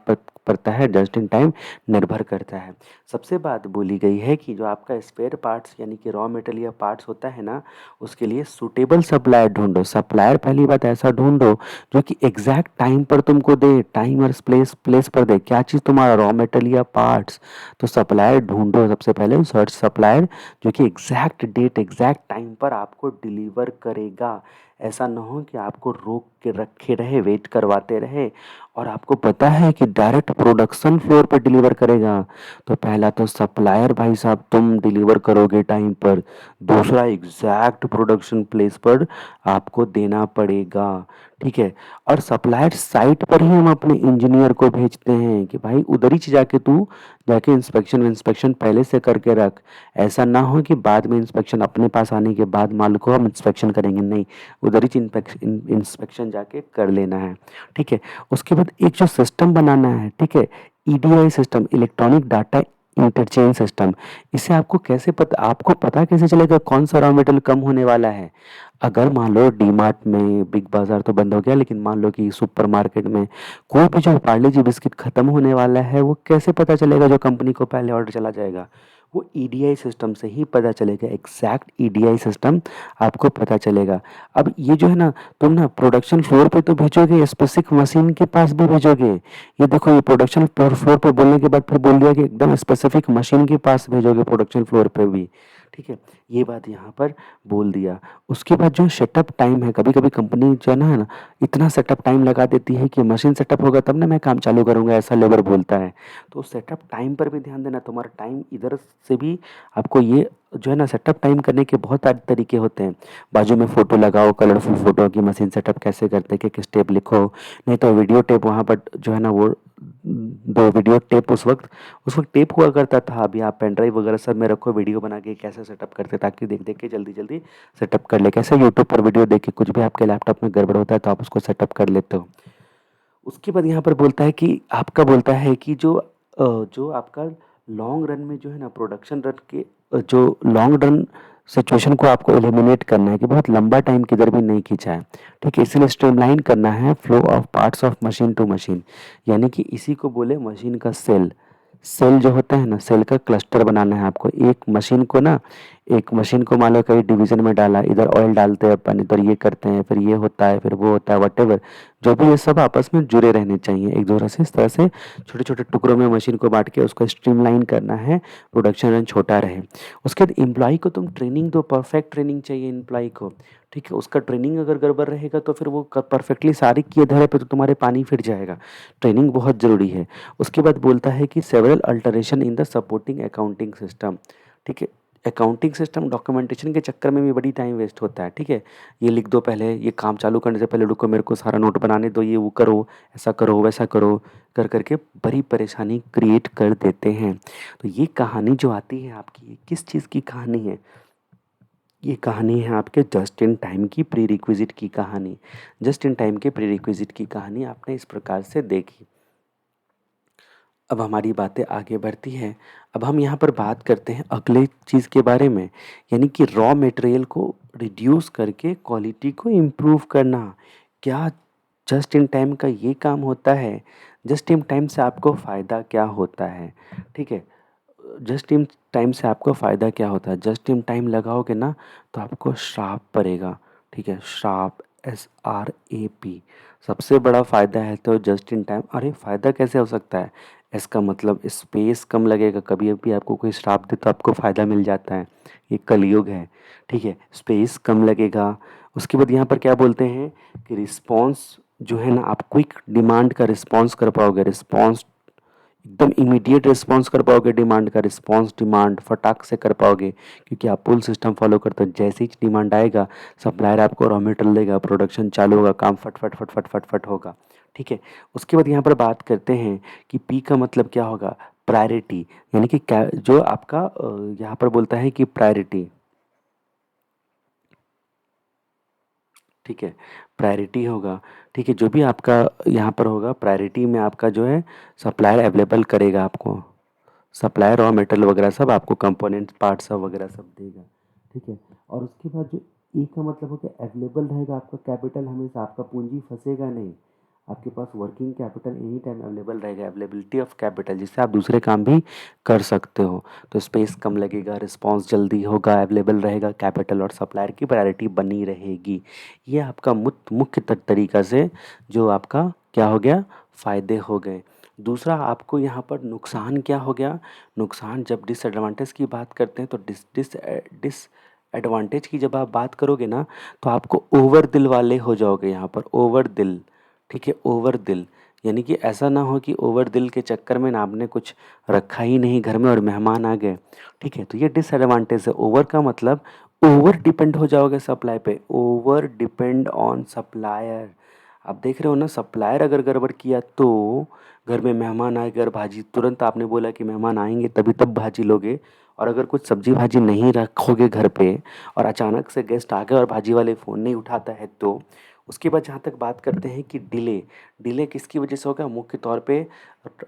पड़ता है, जस्ट इन टाइम निर्भर करता है। सबसे बात बोली गई है कि जो आपका स्पेयर पार्ट्स यानी कि रॉ मटेरियल या पार्ट्स होता है ना, उसके लिए सूटेबल सप्लायर ढूंढो। सप्लायर पहली बात ऐसा ढूंढो जो कि एग्जैक्ट टाइम पर तुमको दे, टाइम और प्लेस प्लेस पर दे। क्या चीज़? तुम्हारा रॉ मटेरियल या पार्ट्स। तो सप्लायर ढूंढो सबसे पहले, सर्च सप्लायर जो कि एग्जैक्ट डेट एग्जैक्ट टाइम पर आपको डिलीवर करेगा। ऐसा ना हो कि आपको रोक के रखे रहे, वेट करवाते रहे और आपको पता है कि डायरेक्ट प्रोडक्शन फ्लोर पर डिलीवर करेगा। तो पहला तो सप्लायर भाई साहब तुम डिलीवर करोगे टाइम पर, दूसरा एग्जैक्ट प्रोडक्शन प्लेस पर आपको देना पड़ेगा। ठीक है। और सप्लायर साइट पर ही हम अपने इंजीनियर को भेजते हैं कि भाई उधर ही जाके तू जाके इंस्पेक्शन इंस्पेक्शन पहले से करके रख। ऐसा ना हो कि बाद में इंस्पेक्शन अपने पास आने के बाद माल को हम इंस्पेक्शन करेंगे, नहीं, उधर ही इंस्पेक्शन जाके कर लेना है। ठीक है। उसके बाद एक जो सिस्टम बनाना है, ठीक है, EDI system, electronic data interchange system. इससे आपको कैसे पता, आपको पता कैसे चलेगा कौन सा रॉ मटेरियल कम होने वाला है? अगर मान लो डी मार्ट में, बिग बाजार तो बंद हो गया, लेकिन मान लो कि सुपर मार्केट में कोई भी जो पार्ले जी बिस्किट खत्म होने वाला है, वो कैसे पता चलेगा? जो कंपनी को पहले ऑर्डर चला जाएगा, वो ईडीआई सिस्टम से ही पता चलेगा। एग्जैक्ट ईडीआई सिस्टम आपको पता चलेगा। अब ये जो है ना, तुम ना प्रोडक्शन फ्लोर पे तो भेजोगे, स्पेसिफिक मशीन के पास भी भेजोगे। ये देखो, ये प्रोडक्शन फ्लोर पे बोलने के बाद फिर बोल दिया कि एकदम स्पेसिफिक मशीन के पास भेजोगे प्रोडक्शन फ्लोर पे भी। ठीक है। ये बात यहाँ पर बोल दिया। उसके बाद जो सेटअप टाइम है, कभी कभी कंपनी जो है ना इतना सेटअप टाइम लगा देती है कि मशीन सेटअप होगा तब ना मैं काम चालू करूंगा, ऐसा लेबर बोलता है। तो सेटअप टाइम पर भी ध्यान देना। तुम्हारा टाइम इधर से भी आपको ये जो है ना सेटअप टाइम करने के बहुत सारे तरीके होते हैं। बाजू में फोटो लगाओ, कलरफुल फोटो की मशीन सेटअप कैसे करते हैं, कि स्टेप लिखो। नहीं तो वीडियो टेप वहाँ पर जो है ना, वो दो वीडियो टेप उस वक्त टेप हुआ करता था। अभी आप पेन ड्राइव वगैरह सब में रखो, वीडियो बना के कैसे सेटअप करते, ताकि देख देख के जल्दी जल्दी सेटअप कर ले। कैसे यूट्यूब पर वीडियो देख के कुछ भी आपके लैपटॉप में गड़बड़ होता है तो आप उसको सेटअप कर लेते हो। उसके बाद यहाँ पर बोलता है कि आपका बोलता है कि जो आपका लॉन्ग रन में जो है ना प्रोडक्शन रन के जो लॉन्ग रन सिचुएशन को आपको एलिमिनेट करना है कि बहुत लंबा टाइम किधर भी नहीं खींचा है। ठीक है। इसीलिए स्ट्रीमलाइन करना है flow of parts of machine to machine, यानी कि इसी को बोले मशीन का सेल। सेल जो होता है ना, सेल का क्लस्टर बनाना है आपको। एक मशीन को मान लो कई डिवीजन में डाला, इधर ऑयल डालते हैं अपन, इधर ये करते हैं, फिर ये होता है, फिर वो होता है, वटेवर जो भी, ये सब आपस में जुड़े रहने चाहिए एक दूसरे से। इस तरह से छोटे छोटे टुकड़ों में मशीन को बांट के उसको स्ट्रीमलाइन करना है, प्रोडक्शन रन छोटा रहे। उसके बाद एम्प्लॉय को तुम ट्रेनिंग दो, परफेक्ट ट्रेनिंग चाहिए एम्प्लॉय को। ठीक है। उसका ट्रेनिंग अगर गड़बड़ रहेगा तो फिर वो परफेक्टली सारी किए धरे पे तो तुम्हारे पानी फिर जाएगा। ट्रेनिंग बहुत ज़रूरी है। उसके बाद बोलता है कि several alteration in the supporting accounting system. ठीक है। अकाउंटिंग सिस्टम डॉक्यूमेंटेशन के चक्कर में भी बड़ी टाइम वेस्ट होता है। ठीक है। ये लिख दो पहले, ये काम चालू करने से पहले रुको, मेरे को सारा नोट बनाने दो, ये वो करो, ऐसा करो वैसा करो, कर करके बड़ी परेशानी क्रिएट कर देते हैं। तो ये कहानी जो आती है आपकी, ये किस चीज़ की कहानी है? ये कहानी है आपके जस्ट इन टाइम की, प्री रिक्विजिट की कहानी। जस्ट इन टाइम के प्री रिक्विजिट की कहानी आपने इस प्रकार से देखी। अब हमारी बातें आगे बढ़ती हैं। अब हम यहाँ पर बात करते हैं अगले चीज़ के बारे में, यानी कि रॉ मटेरियल को रिड्यूस करके क्वालिटी को इम्प्रूव करना। क्या जस्ट इन टाइम का ये काम होता है? जस्ट इन टाइम से आपको फ़ायदा क्या होता है? ठीक है। जस्ट इन टाइम से आपको फ़ायदा क्या होता है? जस्ट इन टाइम लगाओगे ना तो आपको श्राप पड़ेगा। ठीक है। श्राप, SRAP। सबसे बड़ा फ़ायदा है तो जस्ट इन टाइम। अरे फ़ायदा कैसे हो सकता है? इसका मतलब स्पेस कम लगेगा। कभी भी आपको कोई श्राप दे तो आपको फ़ायदा मिल जाता है। ये कलयुग है। ठीक है। स्पेस कम लगेगा। उसके बाद यहाँ पर क्या बोलते हैं कि रिस्पॉन्स जो है ना, आप क्विक डिमांड का रिस्पॉन्स कर पाओगे। रिस्पॉन्स एकदम इमीडिएट रिस्पॉन्स कर पाओगे। डिमांड का रिस्पॉन्स डिमांड फटाक से कर पाओगे, क्योंकि आप पुल सिस्टम फॉलो करते हो। जैसे ही डिमांड आएगा, सप्लायर आपको रॉ मटेरियल देगा, प्रोडक्शन चालू होगा, काम फट फट फट फट फट फट होगा। ठीक है। उसके बाद यहाँ पर बात करते हैं कि पी का मतलब क्या होगा? प्रायोरिटी, यानी कि क्या जो आपका यहाँ पर बोलता है कि प्रायोरिटी। ठीक है। प्रायोरिटी होगा। ठीक है। जो भी आपका यहाँ पर होगा प्रायोरिटी में, आपका जो है सप्लायर अवेलेबल करेगा आपको। सप्लायर रॉ मटेरियल वगैरह सब आपको, कंपोनेंट्स पार्ट्स सब वगैरह सब देगा। ठीक है। और उसके बाद जो ई का मतलब हो गया अवेलेबल रहेगा आपका कैपिटल, हमेशा आपका पूंजी फंसेगा नहीं। आपके पास working capital any time available रहेगा, अवेलेबिलिटी ऑफ कैपिटल, जिससे आप दूसरे काम भी कर सकते हो। तो स्पेस कम लगेगा, रिस्पॉन्स जल्दी होगा, अवेलेबल रहेगा कैपिटल, और सप्लायर की प्रायोरिटी बनी रहेगी। ये आपका मुख्य तरीका से जो आपका क्या हो गया, फ़ायदे हो गए। दूसरा आपको यहाँ पर नुकसान क्या हो गया, नुकसान जब डिसएडवांटेज की बात करते हैं तो डिसएडवांटेज की जब आप बात करोगे ना, तो आपको ओवर दिल वाले हो जाओगे यहाँ पर, ओवर दिल। ठीक है, ओवर दिल, यानी कि ऐसा ना हो कि ओवर दिल के चक्कर में ना आपने कुछ रखा ही नहीं घर में और मेहमान आ गए। ठीक है, तो ये डिसएडवांटेज है। ओवर का मतलब ओवर डिपेंड हो जाओगे सप्लाई पे, ओवर डिपेंड ऑन सप्लायर। आप देख रहे हो ना, सप्लायर अगर गड़बड़ किया तो घर में मेहमान आए, अगर भाजी तुरंत आपने बोला कि मेहमान आएंगे तभी तब भाजी लोगे, और अगर कुछ सब्जी भाजी नहीं रखोगे घर पे और अचानक से गेस्ट आ गए और भाजी वाले फ़ोन नहीं उठाता है तो उसके बाद जहाँ तक बात करते हैं कि डिले, डिले किसकी वजह से होगा, मुख्य तौर पे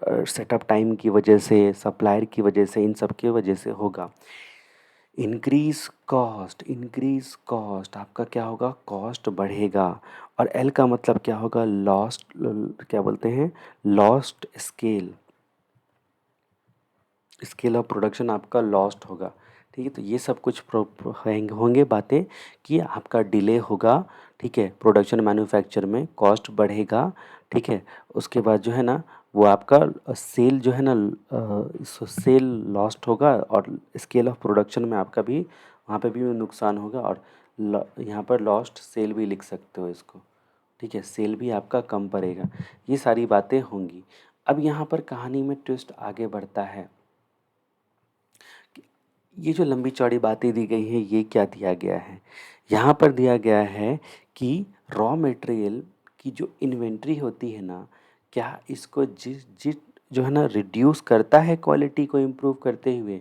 सेटअप टाइम की वजह से, सप्लायर की वजह से, इन सब की वजह से होगा। इंक्रीज कॉस्ट, इंक्रीज कॉस्ट आपका क्या होगा, कॉस्ट बढ़ेगा। और एल का मतलब क्या होगा, लॉस्ट, क्या बोलते हैं, lost scale, scale of production आपका लॉस्ट होगा। ठीक है, तो ये सब कुछ होंगे बातें कि आपका डिले होगा। ठीक है, प्रोडक्शन मैन्युफैक्चर में कॉस्ट बढ़ेगा। ठीक है, उसके बाद जो है ना वो आपका सेल जो है ना, सेल लॉस्ट होगा, और स्केल ऑफ प्रोडक्शन में आपका भी वहाँ पे भी नुकसान होगा, और यहाँ पर लॉस्ट सेल भी लिख सकते हो इसको। ठीक है, सेल भी आपका कम पड़ेगा। ये सारी बातें होंगी। अब यहाँ पर कहानी में ट्विस्ट आगे बढ़ता है। ये जो लंबी चौड़ी बातें दी गई हैं, ये क्या दिया गया है, यहाँ पर दिया गया है कि रॉ मटेरियल की जो इन्वेंट्री होती है ना, क्या इसको जिस जिस जो है ना रिड्यूस करता है क्वालिटी को इम्प्रूव करते हुए।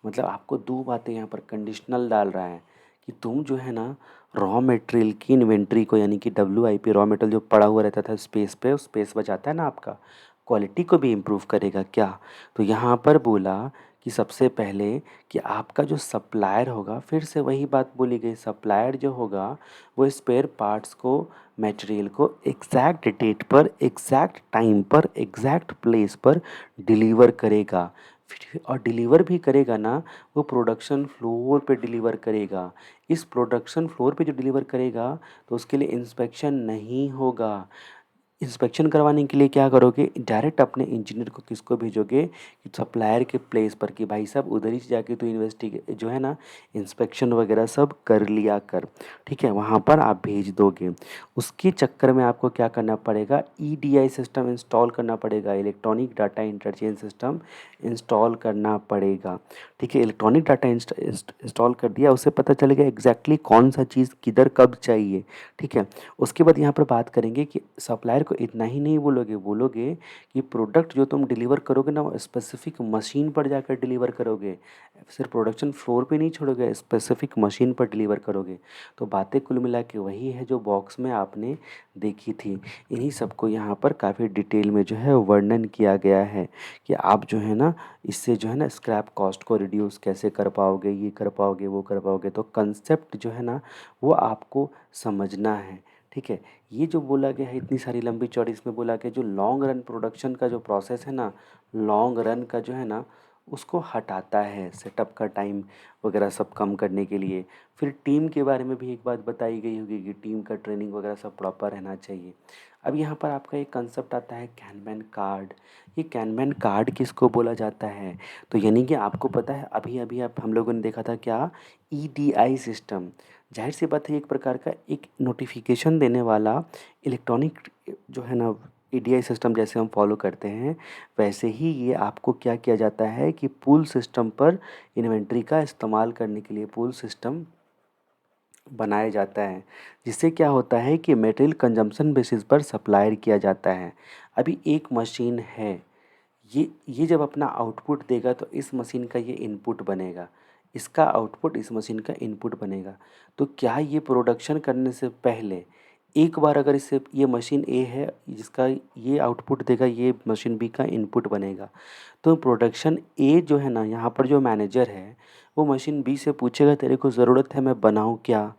मतलब आपको दो बातें यहाँ पर कंडीशनल डाल रहा है कि तुम जो है ना रॉ मटेरियल की इन्वेंट्री को, यानी कि WIP, रॉ मटेरियल जो पड़ा हुआ रहता था स्पेस पे, उस स्पेस बचाता है ना आपका, क्वालिटी को भी इम्प्रूव करेगा क्या। तो यहाँ पर बोला कि सबसे पहले कि आपका जो सप्लायर होगा, फिर से वही बात बोली गई, सप्लायर जो होगा वो स्पेयर पार्ट्स को, मटेरियल को एग्जैक्ट डेट पर, एग्जैक्ट टाइम पर, एग्जैक्ट प्लेस पर डिलीवर करेगा। फिर और डिलीवर भी करेगा ना, वो प्रोडक्शन फ्लोर पे डिलीवर करेगा। इस प्रोडक्शन फ्लोर पे जो डिलीवर करेगा तो उसके लिए इंस्पेक्शन नहीं होगा। इंस्पेक्शन करवाने के लिए क्या करोगे, डायरेक्ट अपने इंजीनियर को किसको भेजोगे, कि सप्लायर के प्लेस पर, कि भाई साहब उधर ही जाके तो इन्वेस्टिगे जो है ना इंस्पेक्शन वगैरह सब कर लिया कर। ठीक है, वहाँ पर आप भेज दोगे। उसके चक्कर में आपको क्या करना पड़ेगा, EDI सिस्टम इंस्टॉल करना पड़ेगा, electronic data interchange system install करना पड़ेगा। ठीक है, इलेक्ट्रॉनिक डाटा इंस्टॉल कर दिया, उससे पता चलेगा एग्जैक्टली कौन सा चीज़ किधर कब चाहिए। ठीक है, उसके बाद यहाँ पर बात करेंगे कि सप्लायर को इतना ही नहीं बोलोगे, बोलोगे कि प्रोडक्ट जो तुम डिलीवर करोगे ना वो स्पेसिफिक मशीन पर जाकर डिलीवर करोगे, सिर्फ प्रोडक्शन फ्लोर पे नहीं छोड़ोगे, स्पेसिफिक मशीन पर डिलीवर करोगे। तो बातें कुल मिला के वही है जो बॉक्स में आपने देखी थी। इन्हीं सबको यहाँ पर काफ़ी डिटेल में जो है वर्णन किया गया है कि आप जो है ना इससे जो है ना स्क्रैप कॉस्ट को रिड्यूस कैसे कर पाओगे, ये कर पाओगे, वो कर पाओगे। तो कंसेप्ट जो है ना वो आपको समझना है। ठीक है, ये जो बोला गया है इतनी सारी लंबी चौड़ी, इसमें बोला गया जो लॉन्ग रन प्रोडक्शन का जो प्रोसेस है ना, लॉन्ग रन का जो है ना उसको हटाता है, सेटअप का टाइम वगैरह सब कम करने के लिए। फिर टीम के बारे में भी एक बात बताई गई होगी कि टीम का ट्रेनिंग वगैरह सब प्रॉपर रहना चाहिए। अब यहाँ पर आपका एक कंसेप्ट आता है कैनमैन कार्ड। ये कैनमैन कार्ड किसको बोला जाता है, तो यानी कि आपको पता है अभी अभी आप हम लोगों ने देखा था क्या, EDI सिस्टम। जाहिर सी बात है एक प्रकार का एक नोटिफिकेशन देने वाला इलेक्ट्रॉनिक जो है ना EDI सिस्टम जैसे हम फॉलो करते हैं, वैसे ही ये आपको क्या किया जाता है कि पूल सिस्टम पर इन्वेंट्री का इस्तेमाल करने के लिए पूल सिस्टम बनाया जाता है, जिससे क्या होता है कि मटेरियल कंजम्पशन बेसिस पर सप्लायर किया जाता है। अभी एक मशीन है, ये जब अपना आउटपुट देगा तो इस मशीन का ये इनपुट बनेगा, इसका आउटपुट इस मशीन का इनपुट बनेगा। तो क्या ये प्रोडक्शन करने से पहले एक बार अगर इससे, ये मशीन ए है जिसका ये आउटपुट देगा, ये मशीन बी का इनपुट बनेगा, तो प्रोडक्शन ए जो है ना यहाँ पर जो मैनेजर है वो मशीन बी से पूछेगा तेरे को ज़रूरत है मैं बनाऊँ क्या,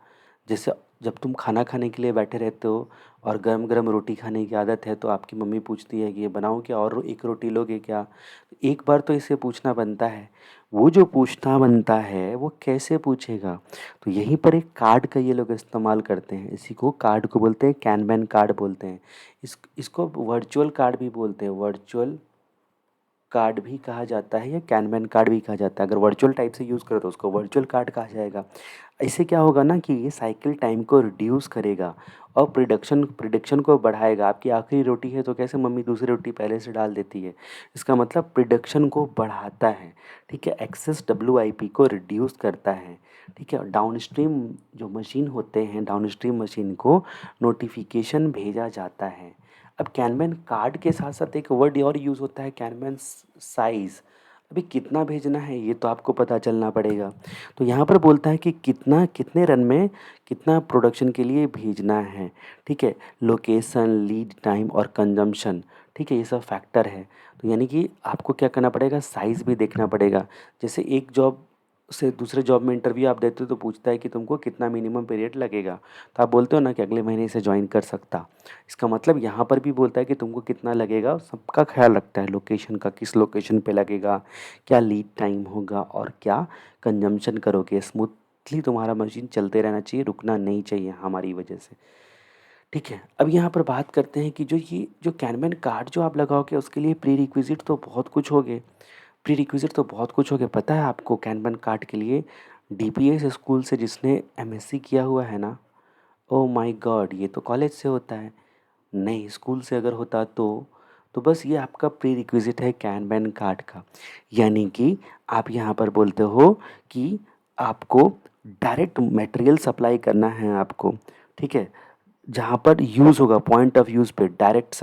जैसे जब तुम खाना खाने के लिए बैठे रहते हो और गरम गरम रोटी खाने की आदत है तो आपकी मम्मी पूछती है कि ये बनाऊँ क्या और एक रोटी लोगे क्या? एक बार तो इसे पूछना बनता है। वो जो पूछना बनता है वो कैसे पूछेगा? तो यहीं पर एक कार्ड का ये लोग इस्तेमाल करते हैं। इसी को कार्ड को बोलते हैं, कैनवैन कार्ड बोलते हैं। इसको वर्चुअल कार्ड भी बोलते हैं। वर्चुअल कार्ड भी कहा जाता है या कैनवैन कार्ड भी कहा जाता है। अगर वर्चुअल टाइप से यूज़ करो तो उसको वर्चुअल कार्ड कहा जाएगा। इससे क्या होगा ना कि ये साइकिल टाइम को रिड्यूस करेगा और प्रिडिक्शन को बढ़ाएगा। आपकी आखिरी रोटी है तो कैसे मम्मी दूसरी रोटी पहले से डाल देती है, इसका मतलब प्रिडिक्शन को बढ़ाता है। ठीक है, एक्सेस WIP को रिड्यूस करता है। ठीक है, डाउनस्ट्रीम जो मशीन होते हैं, डाउनस्ट्रीम मशीन को नोटिफिकेशन भेजा जाता है। अब कैनवैन कार्ड के साथ साथ एक वर्ड और यूज़ होता है, कैनवैन साइज़। अभी कितना भेजना है ये तो आपको पता चलना पड़ेगा। तो यहाँ पर बोलता है कि कितना कितने रन में कितना प्रोडक्शन के लिए भेजना है। ठीक है, लोकेशन, लीड टाइम और कंजम्पशन, ठीक है, ये सब फैक्टर है। तो यानी कि आपको क्या करना पड़ेगा, साइज़ भी देखना पड़ेगा। जैसे एक जॉब से दूसरे जॉब में इंटरव्यू आप देते हो तो पूछता है कि तुमको कितना मिनिमम पीरियड लगेगा, तो आप बोलते हो ना कि अगले महीने से ज्वाइन कर सकता। इसका मतलब यहाँ पर भी बोलता है कि तुमको कितना लगेगा, सबका ख्याल रखता है, लोकेशन का, किस लोकेशन पे लगेगा, क्या लीड टाइम होगा और क्या कंजम्पशन करोगे। स्मूथली तुम्हारा मशीन चलते रहना चाहिए, रुकना नहीं चाहिए हमारी वजह से। ठीक है, अब यहाँ पर बात करते हैं कि जो कैनवैन कार्ड जो आप लगाओगे उसके लिए प्री रिक्विजिट तो बहुत कुछ हो गए। प्री रिक्विजिट तो बहुत कुछ हो गया, पता है आपको कैनवैन कार्ड के लिए? DPS स्कूल से जिसने MSc किया हुआ है ना, ओ माय गॉड, ये तो कॉलेज से होता है। नहीं, स्कूल से अगर होता तो बस ये आपका प्री रिक्विजिट है कैनवैन कार्ड का। यानी कि आप यहाँ पर बोलते हो कि आपको डायरेक्ट मटेरियल सप्लाई करना है आपको। ठीक है, जहाँ पर यूज़ होगा, पॉइंट ऑफ यूज़ पे direct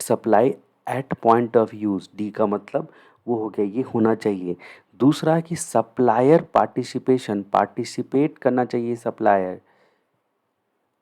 supply at point of use. D का मतलब वो हो गया, ये होना चाहिए। दूसरा कि सप्लायर पार्टिसिपेशन, पार्टिसिपेट करना चाहिए supplier,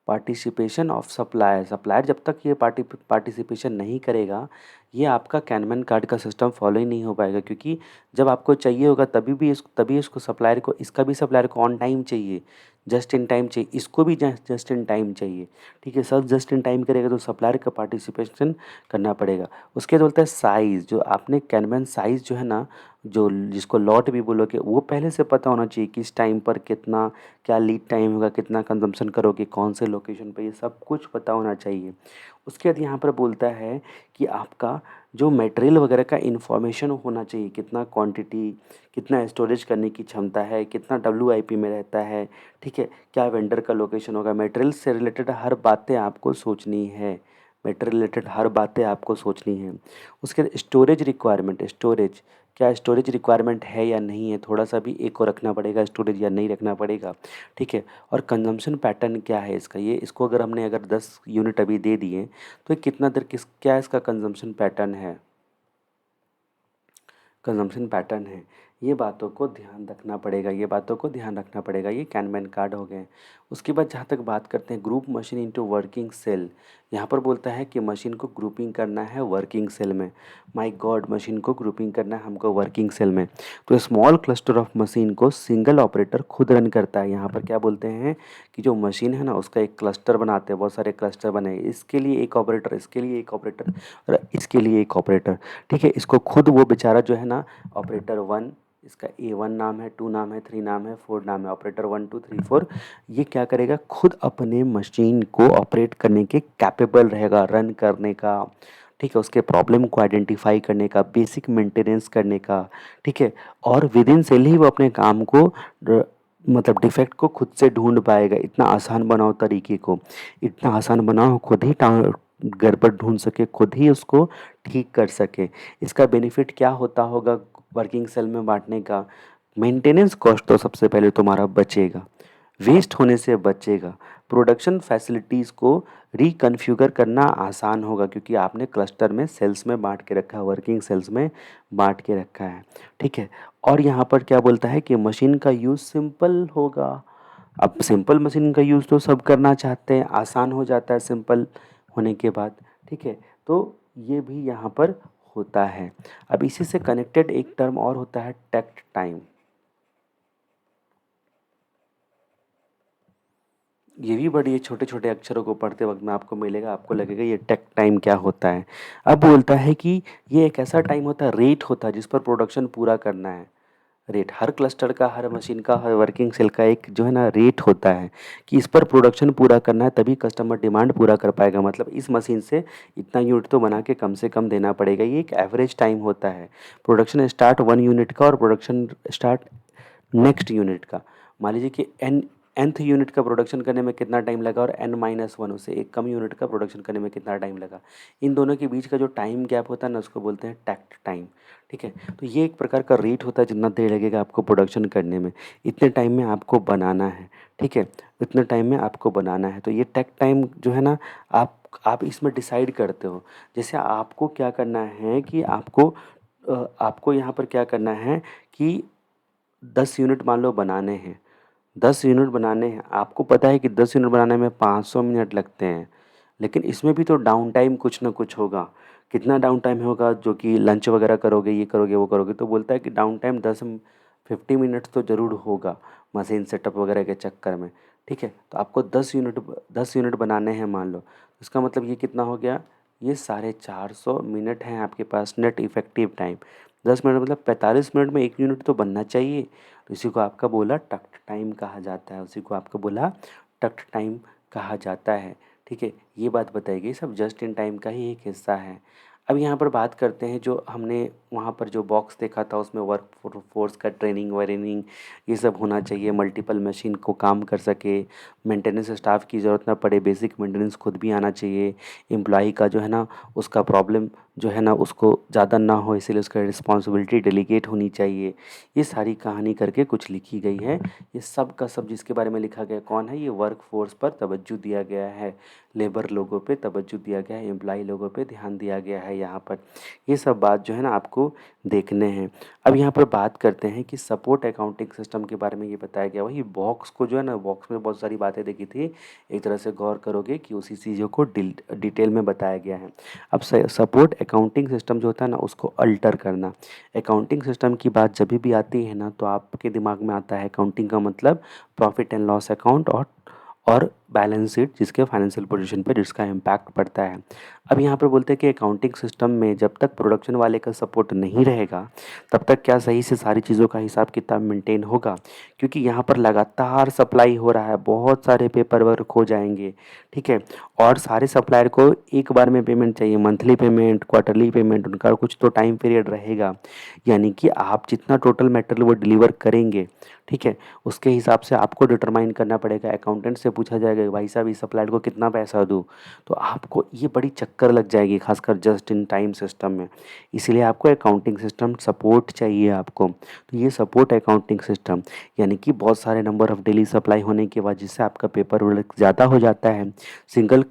participation of supplier. Supplier जब तक ये पार्टिसिपेशन नहीं करेगा, ये आपका कैनवैन कार्ड का सिस्टम फॉलो ही नहीं हो पाएगा। क्योंकि जब आपको चाहिए होगा तभी इसको सप्लायर को, इसका भी सप्लायर को ऑन टाइम चाहिए, जस्ट इन टाइम चाहिए, इसको भी जस्ट इन टाइम चाहिए। ठीक है, सब जस्ट इन टाइम करेगा तो सप्लायर का पार्टिसिपेशन करना पड़ेगा। उसके बाद बोलता है साइज़, जो आपने कैनवैन साइज़ जो है ना, जो जिसको लॉट भी बोलोगे, वो पहले से पता होना चाहिए, किस टाइम पर कितना, क्या लीड टाइम होगा, कितना कंजम्पशन करोगे, कौन से लोकेशन पे, ये सब कुछ पता होना चाहिए। उसके बाद यहाँ पर बोलता है कि आपका जो मटेरियल वगैरह का इन्फॉर्मेशन होना चाहिए, कितना क्वांटिटी, कितना स्टोरेज करने की क्षमता है, कितना WIP में रहता है। ठीक है, क्या वेंडर का लोकेशन होगा, मटेरियल से रिलेटेड हर बातें आपको सोचनी है। मटेरियल रिलेटेड हर बातें आपको सोचनी है। उसके बाद स्टोरेज रिक्वायरमेंट, स्टोरेज, क्या स्टोरेज रिक्वायरमेंट है या नहीं है, थोड़ा सा भी एक को रखना पड़ेगा स्टोरेज या नहीं रखना पड़ेगा। ठीक है, और कंजम्पशन पैटर्न क्या है इसका, ये इसको अगर 10 यूनिट अभी दे दिए तो ये कितना देर क्या इसका कंजम्पशन पैटर्न है, कंजम्पशन पैटर्न है। ये बातों को ध्यान रखना पड़ेगा, ये बातों को ध्यान रखना पड़ेगा। ये कैनवैन कार्ड हो गए। उसके बाद जहाँ तक बात करते हैं group machine into working cell, यहाँ पर बोलता है कि मशीन को ग्रुपिंग करना है वर्किंग सेल में। माय गॉड, मशीन को ग्रुपिंग करना है हमको वर्किंग सेल में। तो स्मॉल क्लस्टर ऑफ मशीन को सिंगल ऑपरेटर खुद रन करता है। यहाँ पर क्या बोलते हैं कि जो मशीन है ना उसका एक क्लस्टर बनाते हैं, बहुत सारे क्लस्टर बने, इसके लिए एक ऑपरेटर, इसके लिए एक ऑपरेटर और इसके लिए एक ऑपरेटर। ठीक है, इसको खुद वो बेचारा जो है ना, ऑपरेटर 1, इसका A1 नाम है, 2 नाम है, 3 नाम है, 4 नाम है, ऑपरेटर 1 2 3 4, ये क्या करेगा, खुद अपने मशीन को ऑपरेट करने के कैपेबल रहेगा, रन करने का। ठीक है, उसके प्रॉब्लम को आइडेंटिफाई करने का, बेसिक मेंटेनेंस करने का। ठीक है, और विद इन सेल ही वो अपने काम को मतलब डिफेक्ट को खुद से ढूंढ पाएगा। इतना आसान बनाओ तरीके को, इतना आसान बनाओ, खुद ही गड़बड़ ढूंढ सके, खुद ही उसको ठीक कर सके। इसका बेनिफिट क्या होता होगा वर्किंग सेल में बांटने का? मेंटेनेंस कॉस्ट तो सबसे पहले तुम्हारा बचेगा, वेस्ट होने से बचेगा। प्रोडक्शन फैसिलिटीज़ को रिकन्फ्यूगर करना आसान होगा क्योंकि आपने क्लस्टर में सेल्स में बांट के रखा है, वर्किंग सेल्स में बांट के रखा है। ठीक है, और यहाँ पर क्या बोलता है कि मशीन का यूज़ सिंपल होगा। अब सिंपल मशीन का यूज़ तो सब करना चाहते हैं, आसान हो जाता है सिंपल होने के बाद। ठीक है, तो ये भी यहाँ पर होता है। अब इसी से कनेक्टेड एक टर्म और होता है टेक्ट टाइम। ये भी बड़ी छोटे-छोटे अक्षरों को पढ़ते वक़्त में आपको मिलेगा, आपको लगेगा ये टेक टाइम क्या होता है। अब बोलता है कि ये एक ऐसा टाइम होता है, रेट होता है जिस पर प्रोडक्शन पूरा करना है। रेट हर क्लस्टर का, हर मशीन का, हर वर्किंग सेल का एक जो है ना रेट होता है कि इस पर प्रोडक्शन पूरा करना है तभी कस्टमर डिमांड पूरा कर पाएगा। मतलब इस मशीन से इतना यूनिट तो बना के कम से कम देना पड़ेगा। ये एक एवरेज टाइम होता है। प्रोडक्शन स्टार्ट 1 यूनिट का और प्रोडक्शन स्टार्ट नेक्स्ट यूनिट का। मान लीजिए कि nth यूनिट का प्रोडक्शन करने में कितना टाइम लगा और n-1 उससे एक कम यूनिट का प्रोडक्शन करने में कितना टाइम लगा। इन दोनों के बीच का जो टाइम गैप होता है ना उसको बोलते हैं टैक्ट टाइम। ठीक है, तो ये एक प्रकार का रेट होता है जितना देर लगेगा आपको प्रोडक्शन करने में, इतने टाइम में आपको बनाना है। ठीक है, इतने टाइम में आपको बनाना है। तो ये टैक्ट टाइम जो है ना, आप इसमें डिसाइड करते हो। जैसे आपको क्या करना है कि आपको यहाँ पर क्या करना है कि 10 यूनिट मान लो बनाने हैं। 10 यूनिट बनाने हैं, आपको पता है कि 10 यूनिट बनाने में 500 मिनट लगते हैं, लेकिन इसमें भी तो डाउन टाइम कुछ ना कुछ होगा। कितना डाउन टाइम होगा, जो कि लंच वगैरह करोगे, ये करोगे, वो करोगे, तो बोलता है कि डाउन टाइम 50 मिनट्स तो ज़रूर होगा मशीन सेटअप वगैरह के चक्कर में। ठीक है, तो आपको 10 यूनिट बनाने हैं मान लो, इसका मतलब ये कितना हो गया, ये 450 मिनट हैं आपके पास नेट इफ़ेक्टिव टाइम। 10 मिनट मतलब 45 मिनट में एक यूनिट तो बनना चाहिए। तो इसी को आपका बोला टक्ट टाइम कहा जाता है, उसी को आपका बोला टक्ट टाइम कहा जाता है। ठीक है, ये बात बताई गई, सब जस्ट इन टाइम का ही एक हिस्सा है। अब यहाँ पर बात करते हैं, जो हमने वहाँ पर जो बॉक्स देखा था उसमें वर्क फोर्स का ट्रेनिंग वेरेनिंग ये सब होना चाहिए, मल्टीपल मशीन को काम कर सके, मेंटेनेंस स्टाफ की ज़रूरत ना पड़े, बेसिक मेंटेनेंस खुद भी आना चाहिए, एम्प्लॉई का जो है ना उसका प्रॉब्लम जो है ना उसको ज़्यादा ना हो, इसीलिए उसका रिस्पॉन्सिबिलिटी डेलीगेट होनी चाहिए। ये सारी कहानी करके कुछ लिखी गई है। ये सब का सब जिसके बारे में लिखा गया कौन है, ये वर्क फोर्स पर तवज्जो दिया गया है, लेबर लोगों पे तवज्जो दिया गया है, एम्प्लॉई लोगों पे ध्यान दिया गया है यहाँ पर। ये सब बात जो है ना आपको देखने हैं। अब यहाँ पर बात करते हैं कि सपोर्ट अकाउंटिंग सिस्टम के बारे में ये बताया गया। वही बॉक्स को जो है ना, बॉक्स में बहुत सारी बातें देखी थी, एक तरह से गौर करोगे कि उसी चीज़ों को डिटेल में बताया गया है। अब सपोर्ट अकाउंटिंग सिस्टम जो होता है ना उसको अल्टर करना। अकाउंटिंग सिस्टम की बात जब भी आती है ना तो आपके दिमाग में आता है अकाउंटिंग का मतलब प्रॉफिट एंड लॉस अकाउंट और बैलेंस शीट, जिसके फाइनेंशियल पोजीशन पर जिसका इम्पैक्ट पड़ता है। अब यहाँ पर बोलते हैं कि अकाउंटिंग सिस्टम में जब तक प्रोडक्शन वाले का सपोर्ट नहीं रहेगा तब तक क्या सही से सारी चीज़ों का हिसाब किताब मेंटेन होगा, क्योंकि यहाँ पर लगातार सप्लाई हो रहा है, बहुत सारे पेपर वर्क हो जाएंगे। ठीक है, और सारे सप्लायर को एक बार में पेमेंट चाहिए, मंथली पेमेंट, क्वार्टरली पेमेंट, उनका कुछ तो टाइम पीरियड रहेगा। यानी कि आप जितना टोटल मटेरियल वो डिलीवर करेंगे, ठीक है, उसके हिसाब से आपको डिटरमाइन करना पड़ेगा। अकाउंटेंट से पूछा जाएगा भाई साहब इस सप्लायर को कितना पैसा दूँ, तो आपको ये बड़ी चक्कर लग जाएगी, खासकर जस्ट इन टाइम सिस्टम में। इसलिए आपको अकाउंटिंग सिस्टम सपोर्ट चाहिए आपको। तो ये सपोर्ट अकाउंटिंग सिस्टम यानी कि बहुत सारे नंबर ऑफ डेली सप्लाई होने की वजह से आपका पेपर वर्क ज़्यादा हो जाता है। सिंगल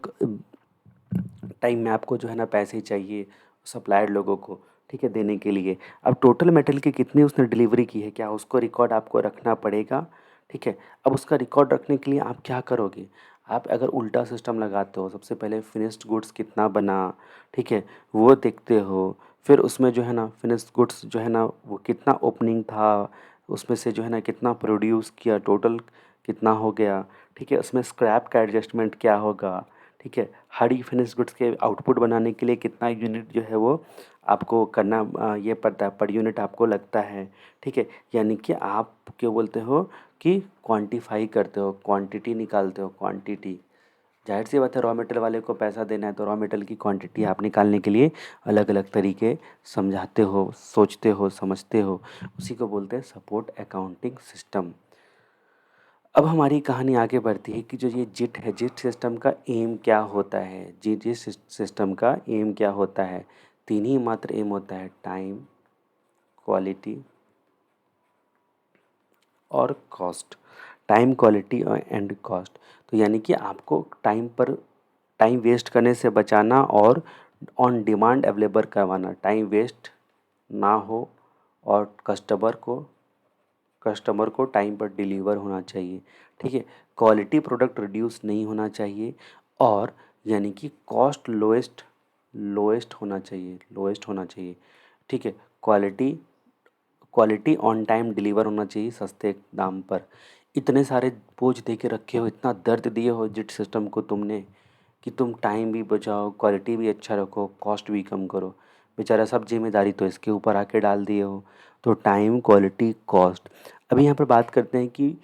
टाइम में आपको जो है ना पैसे चाहिए सप्लायर लोगों को, ठीक है, देने के लिए। अब टोटल मेटल की कितनी उसने डिलीवरी की है, क्या उसको रिकॉर्ड आपको रखना पड़ेगा। ठीक है, अब उसका रिकॉर्ड रखने के लिए आप क्या करोगे, आप अगर उल्टा सिस्टम लगाते हो, सबसे पहले फिनिश्ड गुड्स कितना बना, ठीक है, वो देखते हो। फिर उसमें जो है ना फिनिश्ड गुड्स जो है ना वो कितना ओपनिंग था, उसमें से जो है ना कितना प्रोड्यूस किया, टोटल कितना हो गया। ठीक है, उसमें स्क्रैप का एडजस्टमेंट क्या होगा। ठीक है, हार्डी फिनिश गुड्स के आउटपुट बनाने के लिए कितना यूनिट जो है वो आपको करना ये पड़ता है, पर यूनिट आपको लगता है। ठीक है, यानी कि आप क्या बोलते हो कि क्वांटिफाई करते हो, क्वांटिटी निकालते हो, क्वांटिटी। जाहिर सी बात है, रॉ मटेरियल वाले को पैसा देना है तो रॉ मटेरियल की क्वांटिटी आप निकालने के लिए अलग अलग तरीके समझाते हो, सोचते हो, समझते हो। उसी को बोलते हैं सपोर्ट अकाउंटिंग सिस्टम। अब हमारी कहानी आगे बढ़ती है कि जो ये जिट है, जिट सिस्टम का एम क्या होता है। जिट सिस्टम का एम क्या होता है, तीन ही मात्र एम होता है, टाइम, क्वालिटी और कॉस्ट। टाइम, क्वालिटी और एंड कॉस्ट। तो यानी कि आपको टाइम वेस्ट करने से बचाना और ऑन डिमांड अवेलेबल करवाना, टाइम वेस्ट ना हो और कस्टमर को टाइम पर डिलीवर होना चाहिए। ठीक है, क्वालिटी प्रोडक्ट रिड्यूस नहीं होना चाहिए और यानी कि कॉस्ट लोएस्ट लोएस्ट होना चाहिए, लोएस्ट होना चाहिए। ठीक है, quality quality on time deliver होना चाहिए सस्ते दाम पर। इतने सारे बोझ दे के रखे हो, इतना दर्द दिए हो जिट सिस्टम को तुमने कि तुम टाइम भी बचाओ, क्वालिटी भी अच्छा रखो, कॉस्ट भी कम करो। बेचारा सब जिम्मेदारी तो इसके ऊपर आके डाल दिए हो। तो टाइम, क्वालिटी, कॉस्ट। अभी यहाँ पर बात करते हैं कि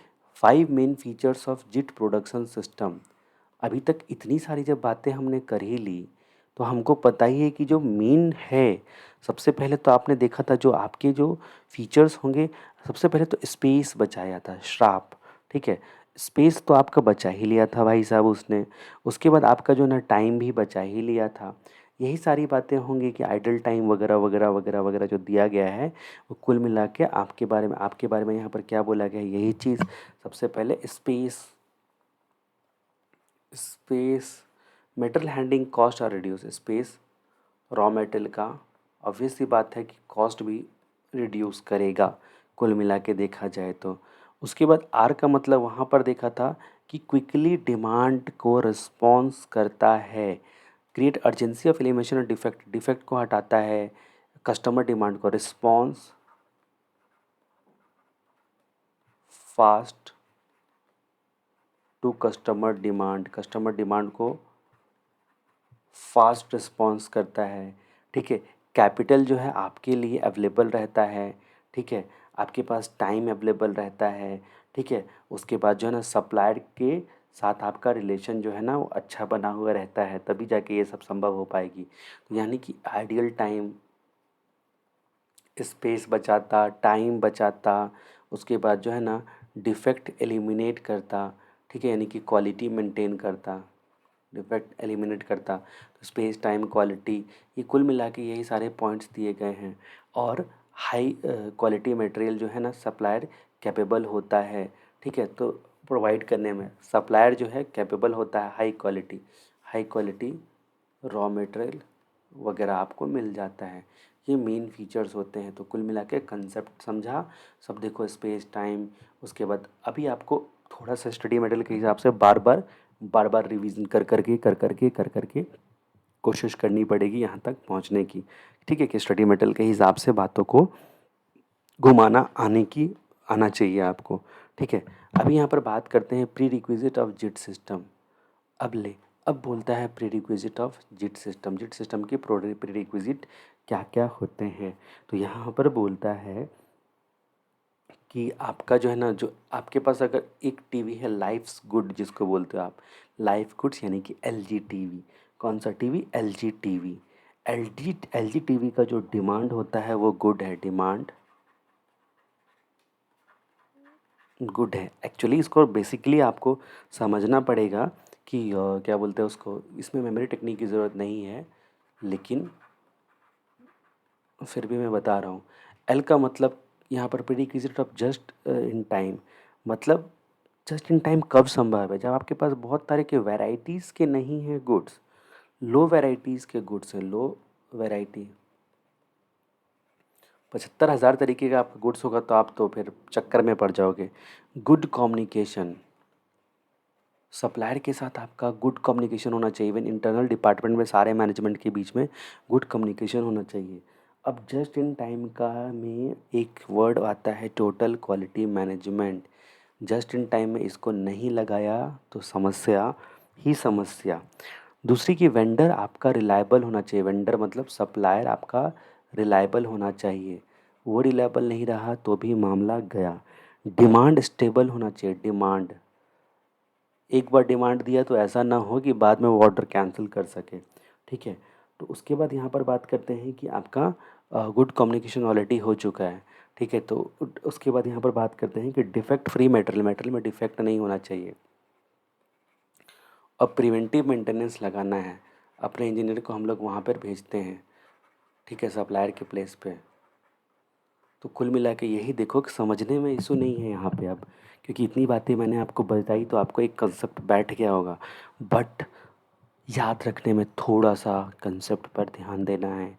5 main features of JIT production system. अभी तक इतनी सारी जब बातें हमने कर ही ली, तो हमको पता ही है कि जो मेन है, सबसे पहले तो आपने देखा था जो आपके जो फीचर्स होंगे, सबसे पहले तो स्पेस बचाया था, श्राप। ठीक है, स्पेस तो आपका बचा ही लिया था भाई साहब उसने। उसके बाद आपका जो ना टाइम भी बचा ही लिया था। यही सारी बातें होंगी कि आइडल टाइम वगैरह वगैरह वगैरह वगैरह जो दिया गया है, वो कुल मिला के आपके बारे में यहाँ पर क्या बोला गया है, यही चीज़। सबसे पहले space, space metal handling cost are reduce. Space raw metal का ऑब्वियस सी बात है कि कॉस्ट भी रिड्यूस करेगा, कुल मिला के देखा जाए तो। उसके बाद आर का मतलब वहाँ पर देखा था कि क्विकली डिमांड को रिस्पॉन्स करता है, क्रिएट अर्जेंसी ऑफ एलिमिनेशन और डिफेक्ट, डिफेक्ट को हटाता है, कस्टमर डिमांड को response fast to customer demand को फास्ट रिस्पॉन्स करता है। ठीक है, कैपिटल जो है आपके लिए अवेलेबल रहता है। ठीक है, आपके पास टाइम अवेलेबल रहता है। ठीक है, उसके बाद जो है ना सप्लायर के साथ आपका रिलेशन जो है ना वो अच्छा बना हुआ रहता है, तभी जाके ये सब संभव हो पाएगी। तो यानी कि आइडियल टाइम, स्पेस बचाता, टाइम बचाता, उसके बाद जो है ना डिफेक्ट एलिमिनेट करता। ठीक है, यानी कि क्वालिटी मेंटेन करता, डिफेक्ट एलिमिनेट करता। तो स्पेस, टाइम, क्वालिटी, ये कुल मिला के यही सारे पॉइंट्स दिए गए हैं। और हाई क्वालिटी मटेरियल जो है ना सप्लायर कैपेबल होता है। ठीक है, तो प्रोवाइड करने में सप्लायर जो है कैपेबल होता है हाई क्वालिटी रॉ मटेरियल वगैरह आपको मिल जाता है। ये मेन फीचर्स होते हैं। तो कुल मिला के कंसेप्ट समझा सब। देखो स्पेस, टाइम, उसके बाद अभी आपको थोड़ा सा स्टडी मटेरियल के हिसाब से बार बार रिवीजन कर करके कोशिश करनी पड़ेगी यहाँ तक पहुँचने की। ठीक है, कि स्टडी मटेरियल के हिसाब से बातों को घुमाना आना चाहिए आपको। ठीक है, अभी यहाँ पर बात करते हैं प्री रिक्विजिट ऑफ जिट सिस्टम। अब ले अब बोलता है प्री रिक्विजिट ऑफ जिट सिस्टम के प्री रिक्विजिट क्या क्या होते हैं। तो यहाँ पर बोलता है कि आपका जो है ना, जो आपके पास अगर एक टीवी है लाइफ्स गुड जिसको बोलते हो आप, लाइफ गुड्स यानी कि एलजी टीवी। कौन सा TV? LG TV. LG TV का जो डिमांड होता है वो गुड है, डिमांड गुड है। एक्चुअली इसको बेसिकली आपको समझना पड़ेगा कि क्या बोलते हैं उसको, इसमें मेमोरी टेक्निक की ज़रूरत नहीं है, लेकिन फिर भी मैं बता रहा हूँ। एल का मतलब यहाँ पर prerequisite of just in time, मतलब जस्ट इन टाइम कब संभव है? जब आपके पास बहुत सारे के वैराइटीज़ के नहीं हैं गुड्स, लो वैराइटीज़ के गुड्स हैं, लो वैराइटी। 75,000 तरीके का आपका गुड्स होगा तो आप तो फिर चक्कर में पड़ जाओगे। गुड कम्युनिकेशन, सप्लायर के साथ आपका गुड कम्युनिकेशन होना चाहिए। इवन इंटरनल डिपार्टमेंट में सारे मैनेजमेंट के बीच में गुड कम्युनिकेशन होना चाहिए। अब जस्ट इन टाइम का में एक वर्ड आता है total quality management. Just in time में इसको नहीं लगाया तो समस्या ही समस्या। दूसरी कि वेंडर आपका रिलायबल होना चाहिए। वेंडर मतलब सप्लायर आपका रिलायबल होना चाहिए। वो रिलायबल नहीं रहा तो भी मामला गया। डिमांड स्टेबल होना चाहिए। डिमांड, एक बार डिमांड दिया तो ऐसा ना हो कि बाद में वो ऑर्डर कैंसिल कर सके। ठीक है, तो उसके बाद यहाँ पर बात करते हैं कि आपका गुड कम्युनिकेशन ऑलरेडी हो चुका है। ठीक है, तो उसके बाद यहाँ पर बात करते हैं कि डिफेक्ट फ्री मटेरियल, मटेरियल में डिफेक्ट नहीं होना चाहिए। अब प्रिवेंटिव मेंटेनेंस लगाना है। अपने इंजीनियर को हम लोग वहाँ पर भेजते हैं, ठीक है, सप्लायर के प्लेस पे। तो कुल मिला के यही देखो कि समझने में इशू नहीं है यहाँ पे अब, क्योंकि इतनी बातें मैंने आपको बताई तो आपको एक कंसेप्ट बैठ गया होगा। बट याद रखने में थोड़ा सा कंसेप्ट पर ध्यान देना है।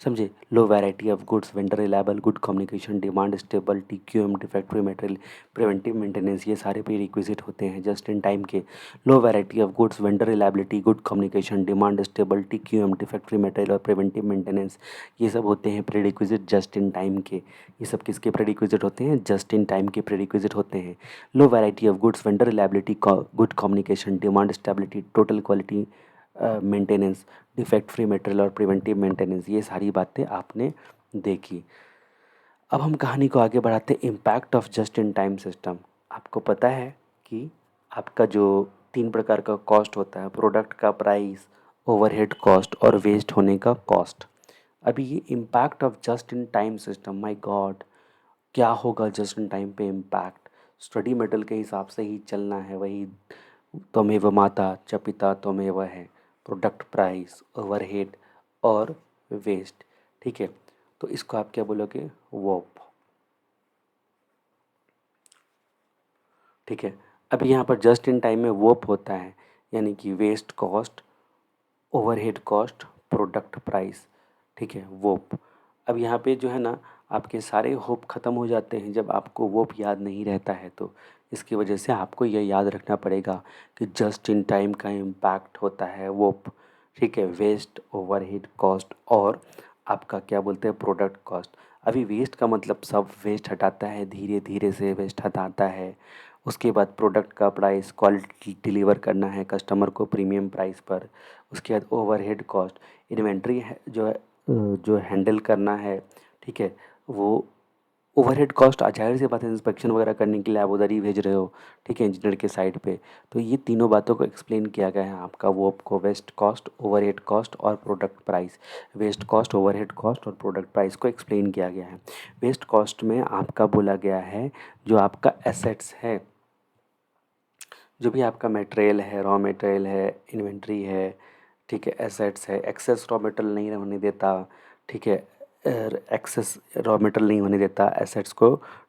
समझे। Low variety of goods, vendor reliable, good communication, demand stable, TQM, defect free material, preventive maintenance, ये सारे प्री रिक्विजिट होते हैं जस्ट इन टाइम के। Low variety of goods, vendor reliability, good communication, demand stable, TQM, defect free material और preventive maintenance, ये सब होते हैं prerequisite just in time के। ये सब किसके प्री रिक्विजिट होते हैं? जस्ट इन टाइम के प्री रिक्विजिट होते हैं। Low variety of goods, vendor reliability, good communication, demand stability, total quality maintenance, defect free material और प्रिवेंटिव मेंटेनेंस, ये सारी बातें आपने देखी। अब हम कहानी को आगे बढ़ाते हैं। Impact of just in time system. आपको पता है कि आपका जो 3 प्रकार का कॉस्ट होता है, प्रोडक्ट का प्राइस, ओवरहेड कॉस्ट और वेस्ट होने का कॉस्ट। अभी ये impact of just in time system, my God, क्या होगा जस्ट इन टाइम पे इम्पैक्ट? स्टडी मेटल के हिसाब से ही चलना है, वही त्वमेव माता च पिता त्वमेव है, प्रोडक्ट प्राइस, ओवरहेड और वेस्ट। ठीक है, तो इसको आप क्या बोलोगे? वोप। ठीक है, अभी यहाँ पर जस्ट इन टाइम में वोप होता है, यानी कि waste cost, overhead cost, product price. ठीक है, वोप। अब यहाँ पे जो है ना, आपके सारे होप ख़त्म हो जाते हैं जब आपको वोप याद नहीं रहता है। तो इसकी वजह से आपको यह याद रखना पड़ेगा कि जस्ट इन टाइम का इम्पैक्ट होता है वोप। ठीक है, वेस्ट, ओवरहेड कॉस्ट और आपका क्या बोलते हैं, प्रोडक्ट कॉस्ट। अभी वेस्ट का मतलब सब वेस्ट हटाता है, धीरे धीरे से वेस्ट हटाता है। उसके बाद प्रोडक्ट का प्राइस, क्वालिटी डिलीवर करना है कस्टमर को प्रीमियम प्राइस पर। उसके बाद ओवरहेड कॉस्ट, इन्वेंट्री है जो है, जो हैंडल करना है। ठीक है, वो ओवरहेड कॉस्ट, ज़ाहिर सी बात है इंस्पेक्शन वगैरह करने के लिए आप उधर ही भेज रहे हो। ठीक है, इंजीनियर के साइड पे। तो ये तीनों बातों को एक्सप्लेन किया गया है आपका वो आपको, वेस्ट कॉस्ट, ओवरहेड कॉस्ट और product price. Waste cost, overhead cost और प्रोडक्ट प्राइस को एक्सप्लेन किया गया है। वेस्ट कॉस्ट में आपका बोला गया है जो आपका एसेट्स है, जो भी आपका मटेरियल है, रॉ मटेरियल है, इन्वेंट्री है, ठीक है, एसेट्स है, एक्सेस रॉ मटेरियल नहीं होने देता। ठीक है, एक्सेस रॉ मटेरियल नहीं होने देता, एसेट्स को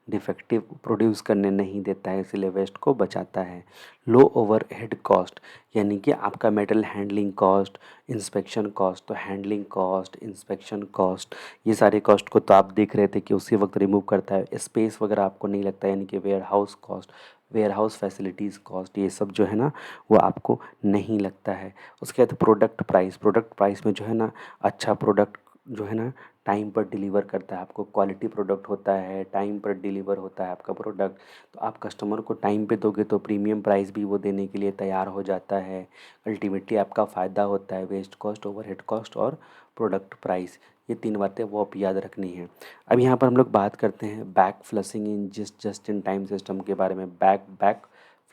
डिफेक्टिव प्रोड्यूस करने नहीं देता है, इसीलिए वेस्ट को बचाता है। लो ओवरहेड कॉस्ट, यानी कि आपका metal handling cost, inspection cost. तो हैंडलिंग कॉस्ट, इंस्पेक्शन कॉस्ट, ये सारे कॉस्ट को तो आप देख रहे थे कि उसी वक्त रिमूव करता है। स्पेस वगैरह आपको नहीं लगता, यानी कि warehouse cost, warehouse facilities cost, ये सब जो है ना वो आपको नहीं लगता है। उसके बाद प्रोडक्ट प्राइस। प्रोडक्ट प्राइस में जो है ना, अच्छा प्रोडक्ट जो है ना टाइम पर डिलीवर करता है आपको, क्वालिटी प्रोडक्ट होता है, टाइम पर डिलीवर होता है आपका प्रोडक्ट। तो आप कस्टमर को टाइम पे दोगे तो प्रीमियम प्राइस भी वो देने के लिए तैयार हो जाता है। अल्टीमेटली आपका फ़ायदा होता है। वेस्ट कॉस्ट, ओवरहेड कॉस्ट और प्रोडक्ट प्राइस, ये 3 बातें वो आप याद रखनी है। अब यहाँ पर हम लोग बात करते हैं back flushing in just in time system के बारे में। Back back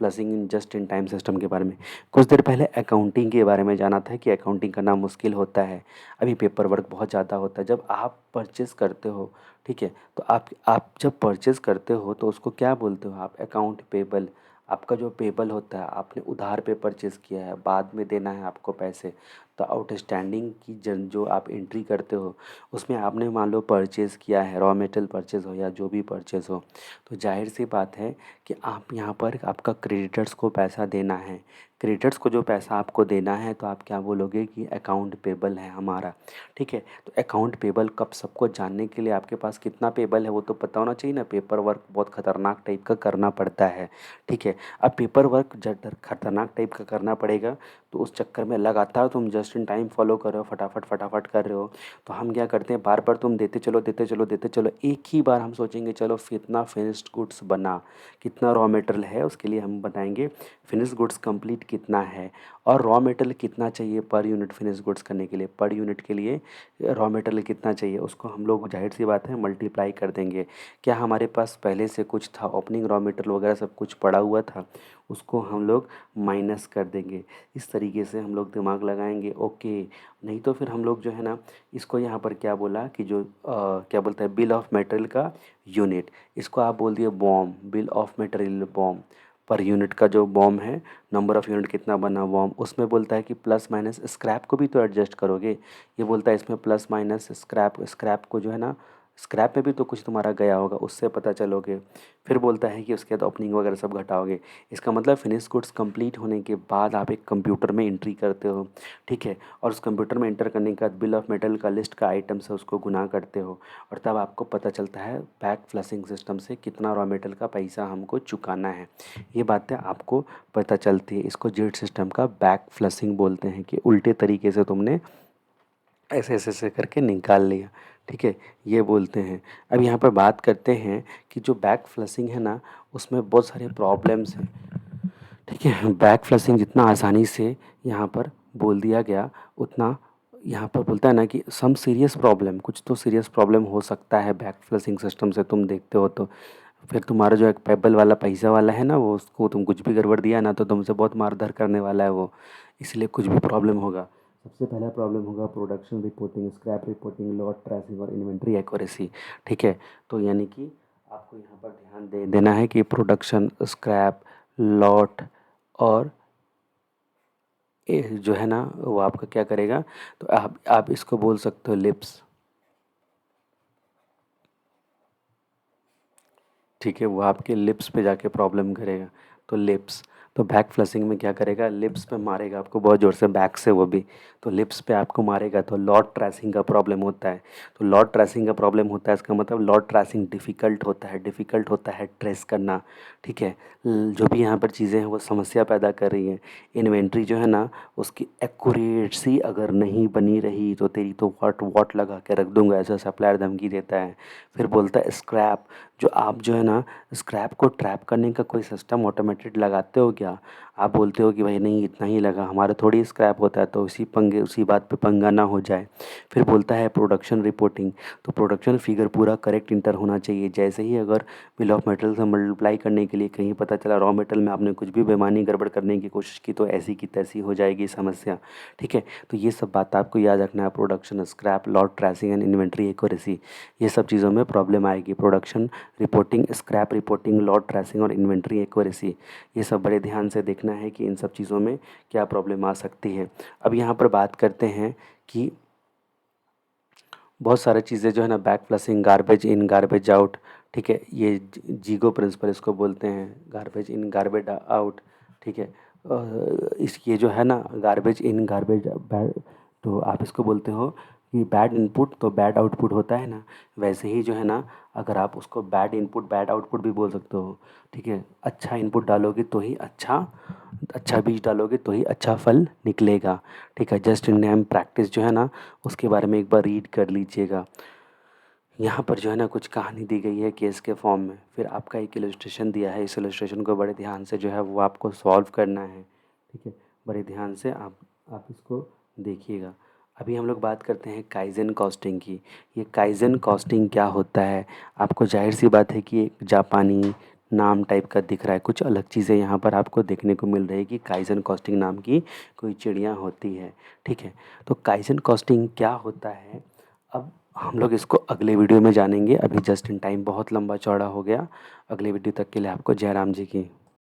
flushing in just in time system के बारे में। कुछ देर पहले अकाउंटिंग के बारे में जाना था कि अकाउंटिंग करना मुश्किल होता है, अभी पेपर वर्क बहुत ज़्यादा होता है। जब आप परचेस करते हो, ठीक है, तो आप जब परचेस करते हो तो उसको क्या बोलते हो आप? Account payable. आपका जो पेबल होता है, आपने उधार पे परचेस किया है, बाद में देना है आपको पैसे। तो आउटस्टैंडिंग की जो आप एंट्री करते हो, उसमें आपने मान लो परचेज़ किया है, रॉ मटेरियल परचेज़ हो या जो भी परचेज़ हो, तो जाहिर सी बात है कि आप यहाँ पर आपका क्रेडिटर्स को पैसा देना है। क्रेडिटर्स को जो पैसा आपको देना है तो आप क्या बोलोगे कि अकाउंट पेबल है हमारा। ठीक है, तो अकाउंट पेबल कब, सबको जानने के लिए आपके पास कितना पेबल है वो तो पता होना चाहिए ना। पेपर वर्क बहुत ख़तरनाक टाइप का करना पड़ता है। ठीक है, अब पेपर वर्क जब खतरनाक टाइप का करना पड़ेगा तो उस चक्कर में लगातार तुम जस्ट इन टाइम फॉलो कर रहे हो, फटाफट फटाफट कर रहे हो। तो हम क्या करते हैं, बार बार तुम देते चलो देते चलो देते चलो, एक ही बार हम सोचेंगे चलो कितना फिनिश्ड गुड्स बना, कितना रॉ मटेरियल है, उसके लिए हम बताएंगे फिनिश गुड्स कंप्लीट कितना है और रॉ मटेरियल कितना चाहिए पर यूनिट फिनिश गुड्स करने के लिए, पर यूनिट के लिए रॉ मटेरियल कितना चाहिए, उसको हम लोग जाहिर सी बात है मल्टीप्लाई कर देंगे। क्या हमारे पास पहले से कुछ था, ओपनिंग रॉ मटेरियल वगैरह सब कुछ पड़ा हुआ था, उसको हम लोग माइनस कर देंगे। इस तरीके से हम लोग दिमाग लगाएंगे। ओके, नहीं तो फिर हम लोग जो है ना, इसको यहाँ पर क्या बोला कि जो क्या बोलता है, बिल ऑफ मटेरियल का यूनिट, इसको आप बोल दिए BOM, bill of material BOM. पर यूनिट का जो बॉम है, नंबर ऑफ़ यूनिट कितना बना बॉम, उसमें बोलता है कि प्लस माइनस स्क्रैप को भी तो एडजस्ट करोगे। ये बोलता है इसमें प्लस माइनस स्क्रैप, स्क्रैप को जो है ना स्क्रैप में भी तो कुछ तुम्हारा गया होगा, उससे पता चलोगे। फिर बोलता है कि उसके बाद ओपनिंग वगैरह सब घटाओगे। इसका मतलब फिनिश गुड्स कंप्लीट होने के बाद आप एक कंप्यूटर में एंट्री करते हो, ठीक है, और उस कंप्यूटर में एंटर करने के बाद बिल ऑफ मेटल का लिस्ट का आइटम से उसको गुना करते हो, और तब आपको पता चलता है बैक फ्लशिंग सिस्टम से कितना रॉ मेटल का पैसा हमको चुकाना है। ये बातें आपको पता चलती है। इसको जेड सिस्टम का बैक फ्लशिंग बोलते हैं, कि उल्टे तरीके से तुमने ऐसे ऐसे ऐसे करके निकाल लिया, ठीक है, ये बोलते हैं। अब यहाँ पर बात करते हैं कि जो बैक फ्लशिंग है ना, उसमें बहुत सारे प्रॉब्लम्स हैं, ठीक है। बैक फ्लशिंग जितना आसानी से यहाँ पर बोल दिया गया, उतना यहाँ पर बोलता है ना कि सम सीरियस प्रॉब्लम, कुछ तो सीरियस प्रॉब्लम हो सकता है बैक फ्लशिंग सिस्टम से, तुम देखते हो तो। फिर तुम्हारा जो एक पेबल वाला पैसा वाला है ना, वो उसको तुम कुछ भी गड़बड़ दिया ना तो तुमसे बहुत मारधर करने वाला है वो, इसलिए कुछ भी प्रॉब्लम होगा। सबसे पहला प्रॉब्लम होगा production reporting, scrap reporting, lot tracing और इन्वेंट्री एक्यूरेसी, ठीक है। तो यानी कि आपको यहाँ पर ध्यान दे देना है कि प्रोडक्शन, स्क्रैप, लॉट और ये जो है ना वो आपका क्या करेगा, तो आप इसको बोल सकते हो लिप्स, ठीक है, वो आपके लिप्स पे जाके प्रॉब्लम करेगा। तो लिप्स, तो बैक फ्लशिंग में क्या करेगा, लिप्स पे मारेगा आपको बहुत ज़ोर से, बैक से वो भी, तो लिप्स पे आपको मारेगा, तो लॉट ट्रेसिंग का प्रॉब्लम होता है। तो लॉट ट्रेसिंग का प्रॉब्लम होता है, इसका मतलब लॉट ट्रेसिंग डिफ़िकल्ट होता है, डिफ़िकल्ट होता है ट्रेस करना, ठीक है। जो भी यहाँ पर चीज़ें हैं वो समस्या पैदा कर रही हैं। इन्वेंट्री जो है ना, उसकी एक्यूरेसी अगर नहीं बनी रही तो तेरी तो वाट वाट लगा के रख दूंगा, ऐसा सप्लायर धमकी देता है। फिर बोलता है स्क्रैप, जो आप जो है ना स्क्रैप को ट्रैप करने का कोई सिस्टम ऑटोमेटेड लगाते हो क्या? आप बोलते हो कि भाई नहीं इतना ही लगा, हमारा थोड़ी स्क्रैप होता है, तो उसी बात पे पंगा ना हो जाए। फिर बोलता है प्रोडक्शन रिपोर्टिंग, तो प्रोडक्शन फिगर पूरा करेक्ट इंटर होना चाहिए। जैसे ही अगर बिल ऑफ मेटल से मल्टीप्लाई करने के लिए कहीं पता चला रॉ मेटल में आपने कुछ भी बेईमानी गड़बड़ करने की कोशिश की, तो ऐसी की तैसी हो जाएगी समस्या, ठीक है। तो ये सब बात आपको याद रखना है, production, scrap, lot tracing and inventory accuracy, ये सब चीज़ों में प्रॉब्लम आएगी। Production reporting, scrap reporting, lot tracing और इन्वेंट्री एक्यूरेसी, ये सब बड़े ध्यान से देखना है कि इन सब चीज़ों में क्या प्रॉब्लम आ सकती है। अब यहाँ पर बात करते हैं कि बहुत सारी चीज़ें जो है ना, back flushing, garbage in garbage out, ठीक है, ये जीगो प्रिंसिपल इसको बोलते हैं, गार्बेज इन गार्बेज आउट, ठीक है। इस ये जो है ना गार्बेज इन गार्बेज, तो आप इसको बोलते हो कि बैड इनपुट तो बैड आउटपुट होता है ना, वैसे ही जो है ना, अगर आप उसको बैड इनपुट बैड आउटपुट भी बोल सकते हो, ठीक है। अच्छा इनपुट डालोगे तो ही अच्छा अच्छा बीज डालोगे तो ही अच्छा फल निकलेगा, ठीक है। जस्ट इन नेम प्रैक्टिस जो है ना, उसके बारे में एक बार रीड कर लीजिएगा। यहाँ पर जो है ना कुछ कहानी दी गई है केस के फॉर्म में, फिर आपका एक इलस्ट्रेशन दिया है, इस इलस्ट्रेशन को बड़े ध्यान से जो है वो आपको सॉल्व करना है, ठीक है। बड़े ध्यान से आप इसको देखिएगा। अभी हम लोग बात करते हैं काइजन कॉस्टिंग की। ये काइजन कॉस्टिंग क्या होता है? आपको जाहिर सी बात है कि एक जापानी नाम टाइप का दिख रहा है, कुछ अलग चीज़ें यहाँ पर आपको देखने को मिल रही है कि काइजन कॉस्टिंग नाम की कोई चिड़िया होती है, ठीक है। तो काइजन कॉस्टिंग क्या होता है, अब हम लोग इसको अगले वीडियो में जानेंगे। अभी जस्ट इन टाइम बहुत लंबा चौड़ा हो गया। अगले वीडियो तक के लिए आपको जय राम जी की।